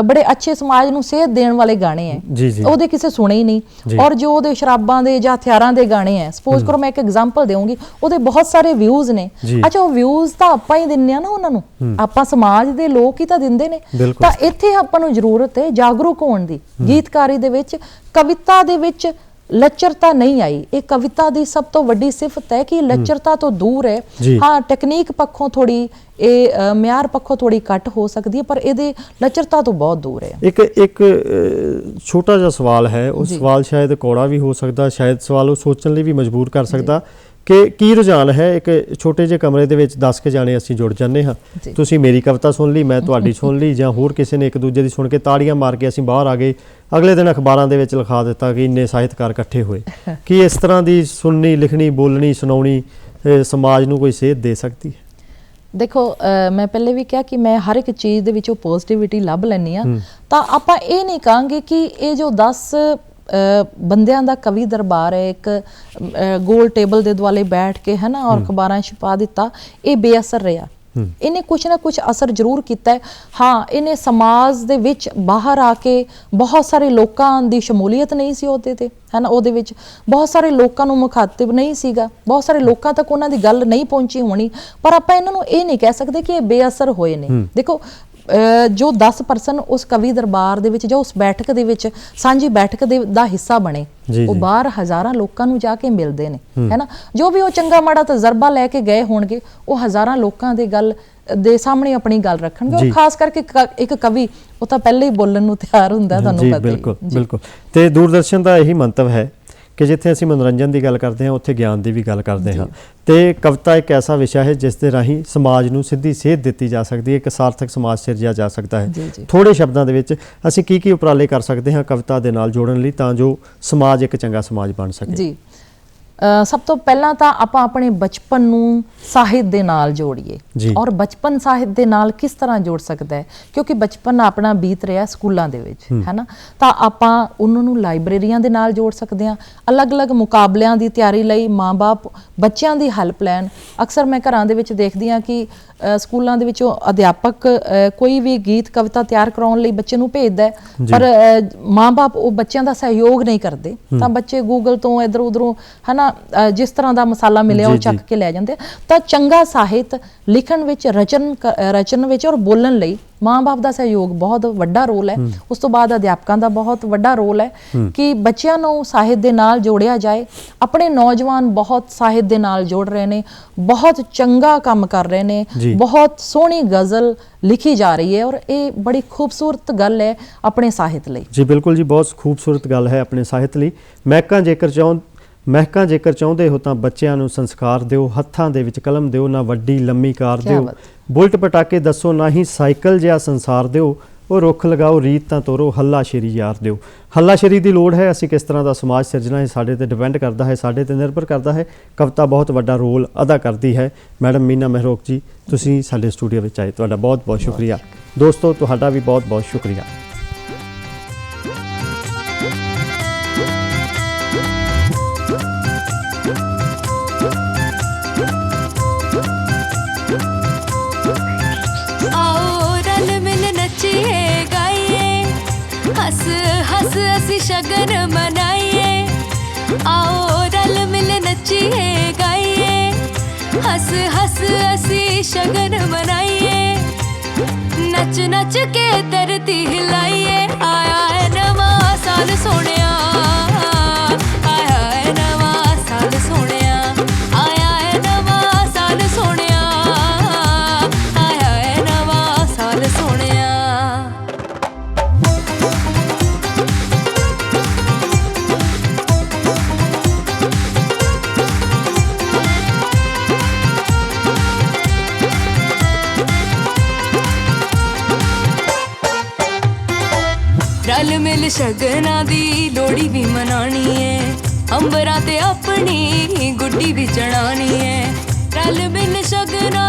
ਬੜੇ ਅੱਛੇ ਸਮਾਜ ਨੂੰ ਸੇਧ ਦੇਣ ਵਾਲੇ ਗਾਣੇ ਹੈ, ਉਹਦੇ ਕਿਸੇ ਸੁਣੇ ਹੀ ਨਹੀਂ। ਔਰ ਜੋ ਉਹਦੇ ਸ਼ਰਾਬਾਂ ਦੇ ਜਾਂ ਹਥਿਆਰਾਂ ਦੇ ਗਾਣੇ ਹੈ, ਸਪੋਜ਼ ਕਰੋ ਮੈਂ ਇੱਕ ਐਗਜ਼ਾਮਪਲ ਦੇਵਾਂਗੀ, ਉਹਦੇ ਬਹੁਤ ਸਾਰੇ ਵਿਊਜ਼ ਨੇ। ਅੱਛਾ, ਉਹ ਵਿਊਜ਼ ਤਾਂ ਆਪਾਂ ਹੀ ਦਿੰਦੇ ਆ ਨਾ ਉਹਨਾਂ ਨੂੰ, ਆਪਾਂ ਸਮਾਜ ਦੇ ਲੋਕ ਹੀ ਤਾਂ ਦਿੰਦੇ ਨੇ। ਤਾਂ ਇੱਥੇ ਆਪਾਂ ਨੂੰ ਜ਼ਰੂਰਤ ਹੈ ਜਾਗਰੂਕ ਹੋਣ ਦੀ। ਗੀਤਕਾਰੀ ਦੇ ਵਿੱਚ, ਕਵਿਤਾ ਦੇ ਵਿੱਚ ਲੱਚਰਤਾ ਨਹੀਂ ਆਈ। ਇਹ ਕਵਿਤਾ ਦੀ ਸਭ ਤੋਂ ਵੱਡੀ ਸਿਫਤ ਹੈ ਕਿ ਲੱਚਰਤਾ ਤੋਂ ਦੂਰ ਹੈ। ਹਾਂ, ਟੈਕਨੀਕ ਪੱਖੋਂ ਥੋੜੀ ਇਹ ਮਿਆਰ ਪੱਖੋਂ ਥੋੜੀ ਘੱਟ ਹੋ ਸਕਦੀ ਹੈ, ਪਰ ਇਹਦੇ ਲੱਚਰਤਾ ਤੋਂ ਬਹੁਤ ਦੂਰ ਹੈ। ਇੱਕ ਛੋਟਾ ਜਿਹਾ ਸਵਾਲ ਹੈ, ਉਹ ਸਵਾਲ ਸ਼ਾਇਦ ਕੌੜਾ ਵੀ ਹੋ ਸਕਦਾ, ਸ਼ਾਇਦ ਸਵਾਲ ਉਹ ਸੋਚਣ ਲਈ ਵੀ ਮਜਬੂਰ ਕਰ ਸਕਦਾ ਕਿ ਕੀ ਰੁਝਾਨ ਹੈ। ਇੱਕ ਛੋਟੇ ਜਿਹੇ ਕਮਰੇ ਦੇ ਵਿੱਚ 10 ਕੇ ਜਾਣੇ ਅਸੀਂ ਜੁੜ ਜਾਂਦੇ ਹਾਂ, ਤੁਸੀਂ ਮੇਰੀ ਕਵਿਤਾ ਸੁਣ ਲਈ, ਮੈਂ ਤੁਹਾਡੀ ਸੁਣ ਲਈ, ਜਾਂ ਹੋਰ ਕਿਸੇ ਨੇ ਇੱਕ ਦੂਜੇ ਦੀ ਸੁਣ ਕੇ ਤਾੜੀਆਂ ਮਾਰ ਕੇ ਅਸੀਂ ਬਾਹਰ ਆ ਗਏ। ਅਗਲੇ ਦਿਨ ਅਖਬਾਰਾਂ ਦੇ ਵਿੱਚ ਲਿਖਾ ਦਿੱਤਾ ਕਿ ਇੰਨੇ ਸਾਹਿਤਕਾਰ ਇਕੱਠੇ ਹੋਏ। ਕੀ ਇਸ ਤਰ੍ਹਾਂ ਦੀ ਸੁਣਨੀ, ਲਿਖਣੀ, ਬੋਲਣੀ, ਸੁਣਾਉਣੀ ਸਮਾਜ ਨੂੰ ਕੋਈ ਸੇਧ ਦੇ ਸਕਦੀ ਹੈ? ਦੇਖੋ ਮੈਂ ਪਹਿਲੇ ਵੀ ਕਿਹਾ ਕਿ ਮੈਂ ਹਰ ਇੱਕ ਚੀਜ਼ ਦੇ ਵਿੱਚੋਂ ਪੋਜ਼ਿਟਿਵਿਟੀ ਲੱਭ ਲੈਂਦੀ ਹਾਂ। ਤਾਂ ਆਪਾਂ ਇਹ ਨਹੀਂ ਕਹਾਂਗੇ ਕਿ ਇਹ ਜੋ 10 ਬੰਦਿਆਂ ਦਾ ਕਵੀ ਦਰਬਾਰ ਹੈ, ਇੱਕ ਗੋਲ ਟੇਬਲ ਦੇ ਦੁਆਲੇ ਬੈਠ ਕੇ ਹੈ ਨਾ ਔਰ ਅਖਬਾਰਾਂ ਛਪਾ ਦਿੱਤਾ, ਇਹ ਬੇਅਸਰ ਰਿਹਾ। ਇਹਨੇ ਕੁਛ ਨਾ ਕੁਛ ਅਸਰ ਜ਼ਰੂਰ ਕੀਤਾ ਹੈ। ਹਾਂ, ਇਹਨੇ ਸਮਾਜ ਦੇ ਵਿੱਚ ਬਾਹਰ ਆ ਕੇ ਬਹੁਤ ਸਾਰੇ ਲੋਕਾਂ ਦੀ ਸ਼ਮੂਲੀਅਤ ਨਹੀਂ ਸੀ ਉਹਦੇ ਤੇ ਹੈ ਨਾ, ਉਹਦੇ ਵਿੱਚ ਬਹੁਤ ਸਾਰੇ ਲੋਕਾਂ ਨੂੰ ਮੁਖਾਤਿਬ ਨਹੀਂ ਸੀਗਾ, ਬਹੁਤ ਸਾਰੇ ਲੋਕਾਂ ਤੱਕ ਉਹਨਾਂ ਦੀ ਗੱਲ ਨਹੀਂ ਪਹੁੰਚੀ ਹੋਣੀ। ਪਰ ਆਪਾਂ ਇਹਨਾਂ ਨੂੰ ਇਹ ਨਹੀਂ ਕਹਿ ਸਕਦੇ ਕਿ ਇਹ ਬੇਅਸਰ ਹੋਏ ਨੇ। ਦੇਖੋ ਜੋ 10% ਉਸ ਕਵੀ ਦਰਬਾਰ ਦੇ ਵਿੱਚ ਜਾਂ ਉਸ ਬੈਠਕ ਦੇ ਵਿੱਚ ਸਾਂਝੀ ਬੈਠਕ ਦਾ ਹਿੱਸਾ ਬਣੇ, ਉਹ ਬਾਹਰ ਹਜ਼ਾਰਾਂ ਲੋਕਾਂ ਨੂੰ ਜਾ ਕੇ ਮਿਲਦੇ ਨੇ ਹੈ ਨਾ। ਜੋ ਵੀ ਉਹ ਚੰਗਾ ਮਾੜਾ ਤਜਰਬਾ ਲੈ ਕੇ ਗਏ ਹੋਣਗੇ, ਉਹ ਹਜ਼ਾਰਾਂ ਲੋਕਾਂ ਦੇ ਗੱਲ ਦੇ ਸਾਹਮਣੇ ਆਪਣੀ ਗੱਲ ਰੱਖਣਗੇ। ਔਰ ਖਾਸ ਕਰਕੇ ਇੱਕ ਕਵੀ ਉਹ ਤਾਂ ਪਹਿਲੇ ਹੀ ਬੋਲਣ ਨੂੰ ਤਿਆਰ ਹੁੰਦਾ, ਤੁਹਾਨੂੰ ਪਤਾ ਹੀ। ਬਿਲਕੁਲ। ਤੇ ਦੂਰਦਰਸ਼ਨ ਦਾ ਇਹੀ ਮੰਤਵ ਹੈ ਕਿ ਜਿੱਥੇ ਅਸੀਂ ਮਨੋਰੰਜਨ ਦੀ ਗੱਲ ਕਰਦੇ ਹਾਂ ਉੱਥੇ ਗਿਆਨ ਦੀ ਵੀ ਗੱਲ ਕਰਦੇ ਹਾਂ। ਤੇ ਕਵਿਤਾ ਇੱਕ ਐਸਾ ਵਿਸ਼ਾ ਹੈ ਜਿਸ ਦੇ ਰਾਹੀਂ ਸਮਾਜ ਨੂੰ ਸਿੱਧੀ ਸੇਧ ਦਿੱਤੀ ਜਾ ਸਕਦੀ ਹੈ, ਇੱਕ ਸਾਰਥਕ ਸਮਾਜ ਸਿਰਜਿਆ ਜਾ ਸਕਦਾ ਹੈ। ਥੋੜੇ ਸ਼ਬਦਾਂ ਦੇ ਵਿੱਚ ਅਸੀਂ ਕੀ ਉਪਰਾਲੇ ਕਰ ਸਕਦੇ ਹਾਂ ਕਵਿਤਾ ਦੇ ਨਾਲ ਜੋੜਨ ਲਈ, ਤਾਂ ਜੋ ਸਮਾਜ ਇੱਕ ਚੰਗਾ ਸਮਾਜ ਬਣ ਸਕੇ? ਜੀ, ਸਭ ਤੋਂ ਪਹਿਲਾਂ ਤਾਂ ਆਪਾਂ ਆਪਣੇ ਬਚਪਨ ਨੂੰ ਸਾਹਿਤ ਦੇ ਨਾਲ ਜੋੜੀਏ। ਔਰ ਬਚਪਨ ਸਾਹਿਤ ਦੇ ਨਾਲ ਕਿਸ ਤਰ੍ਹਾਂ ਜੋੜ ਸਕਦਾ ਹੈ, ਕਿਉਂਕਿ ਬਚਪਨ ਆਪਣਾ ਬੀਤ ਰਿਹਾ ਸਕੂਲਾਂ ਦੇ ਵਿੱਚ, ਹੈ ਨਾ, ਤਾਂ ਆਪਾਂ ਉਹਨਾਂ ਨੂੰ ਲਾਇਬ੍ਰੇਰੀਆਂ ਦੇ ਨਾਲ ਜੋੜ ਸਕਦੇ ਹਾਂ। ਅਲੱਗ-ਅਲੱਗ ਮੁਕਾਬਲਿਆਂ ਦੀ ਤਿਆਰੀ ਲਈ ਮਾਂ-ਬਾਪ ਬੱਚਿਆਂ ਦੀ ਹੈਲਪ ਲੈਣ। ਅਕਸਰ ਮੈਂ ਘਰਾਂ ਦੇ ਵਿੱਚ ਦੇਖਦੀ ਹਾਂ ਕਿ ਸਕੂਲਾਂ ਦੇ ਵਿੱਚੋਂ ਅਧਿਆਪਕ ਕੋਈ ਵੀ ਗੀਤ ਕਵਿਤਾ ਤਿਆਰ ਕਰਾਉਣ ਲਈ ਬੱਚੇ ਨੂੰ ਭੇਜਦਾ ਹੈ, ਪਰ ਮਾਂ-ਬਾਪ ਉਹ ਬੱਚਿਆਂ ਦਾ ਸਹਿਯੋਗ ਨਹੀਂ ਕਰਦੇ, ਤਾਂ ਬੱਚੇ ਗੂਗਲ ਤੋਂ ਇੱਧਰ ਉੱਧਰੋਂ, ਹੈ ਨਾ, ਜਿਸ ਤਰ੍ਹਾਂ ਦਾ ਮਸਾਲਾ ਮਿਲਿਆ ਉਹ ਚੱਕ ਕੇ ਲੈ ਜਾਂਦੇ। ਤਾਂ ਚੰਗਾ ਸਾਹਿਤ ਲਿਖਣ ਵਿੱਚ, ਰਚਨ ਵਿੱਚ ਔਰ ਬੋਲਣ ਲਈ ਮਾਂ-ਬਾਪ ਦਾ ਸਹਿਯੋਗ ਬਹੁਤ ਵੱਡਾ ਰੋਲ ਹੈ। ਉਸ ਤੋਂ ਬਾਅਦ ਅਧਿਆਪਕਾਂ ਦਾ ਬਹੁਤ ਵੱਡਾ ਰੋਲ ਹੈ ਕਿ ਬੱਚਿਆਂ ਨੂੰ ਸਾਹਿਤ ਦੇ ਨਾਲ ਜੋੜਿਆ ਜਾਏ। ਆਪਣੇ ਨੌਜਵਾਨ ਬਹੁਤ ਸਾਹਿਤ ਦੇ ਨਾਲ ਜੋੜ ਰਹੇ ਨੇ, ਬਹੁਤ ਚੰਗਾ ਕੰਮ ਕਰ ਰਹੇ ਨੇ, ਬਹੁਤ ਸੋਹਣੀ ਗਜ਼ਲ ਲਿਖੀ ਜਾ ਰਹੀ ਹੈ, ਔਰ ਇਹ ਬੜੀ ਖੂਬਸੂਰਤ ਗੱਲ ਹੈ ਆਪਣੇ ਸਾਹਿਤ ਲਈ। ਜੀ ਬਿਲਕੁਲ ਜੀ, ਬਹੁਤ ਖੂਬਸੂਰਤ ਗੱਲ ਹੈ ਆਪਣੇ ਸਾਹਿਤ ਲਈ। ਮਹਿਕਾਂ ਜੇਕਰ ਚਾਹੁੰਦੇ ਹੋ ਤਾਂ ਬੱਚਿਆਂ ਨੂੰ ਸੰਸਕਾਰ ਦਿਓ, ਹੱਥਾਂ ਦੇ ਵਿੱਚ ਕਲਮ ਦਿਓ, ਨਾ ਵੱਡੀ ਲੰਮੀ ਕਾਰ ਦਿਓ, ਬੁਲਟ ਪਟਾਕੇ ਦੱਸੋ ਨਾ ਹੀ ਸਾਈਕਲ ਜਿਹਾ ਸੰਸਾਰ ਦਿਓ, ਉਹ ਰੁੱਖ ਲਗਾਓ ਰੀਤ ਤਾਂ ਤੋਰੋ, ਹੱਲਾਸ਼ੇਰੀ ਯਾਰ ਦਿਓ। ਹੱਲਾਸ਼ੇਰੀ ਦੀ ਲੋੜ ਹੈ, ਅਸੀਂ ਕਿਸ ਤਰ੍ਹਾਂ ਦਾ ਸਮਾਜ ਸਿਰਜਣਾ ਹੈ ਸਾਡੇ ਤੇ ਡਿਪੈਂਡ ਕਰਦਾ ਹੈ, ਸਾਡੇ ਤੇ ਨਿਰਭਰ ਕਰਦਾ ਹੈ। ਕਵਿਤਾ ਬਹੁਤ ਵੱਡਾ ਰੋਲ ਅਦਾ ਕਰਦੀ ਹੈ। ਮੈਡਮ ਮੀਨਾ ਮਹਿਰੋਕ ਜੀ, ਤੁਸੀਂ ਸਾਡੇ ਸਟੂਡੀਓ ਵਿੱਚ ਆਏ, ਤੁਹਾਡਾ ਬਹੁਤ ਬਹੁਤ ਸ਼ੁਕਰੀਆ। ਦੋਸਤੋ, ਤੁਹਾਡਾ ਵੀ ਬਹੁਤ ਬਹੁਤ ਸ਼ੁਕਰੀਆ। ਅਸੀਂ ਸ਼ਗਨ ਮਨਾਈਏ, ਆਓ ਰਲ ਮਿਲ ਨੱਚੀਏ ਗਾਈਏ, ਹੱਸ ਹੱਸ ਅਸੀਂ ਸ਼ਗਨ ਮਨਾਈਏ, ਨੱਚ ਨੱਚ ਕੇ ਧਰਤੀ ਹਿਲਾਈਏ। ਆਇਆ ਹੈ ਨਵਾਂ ਸਾਲ ਸੋਹਣਿਆ, ਆਇਆ ਹੈ ਨਵਾਂ ਸਾਲ ਸੋਹਣਿਆ, ਆਇਆ ਹੈ ਨਵਾਂ ਸਾਲ ਸੋਹਣਿਆ, ਆਇਆ ਹੈ ਨਵਾਂ ਸਾਲ ਸੋਹਣਿਆ। ਰਲ ਮਿਲ ਸ਼ਗਨਾਂ ਦੀ ਲੋਹੜੀ ਵੀ ਮਨਾਣੀ ਏ, ਅੰਬਰਾਂ ਤੇ ਆਪਣੀ ਗੁੱਡੀ ਵੀ ਚੜਾਣੀ ਏ। ਰਲ ਮਿਲ ਸ਼ਗਨਾਂ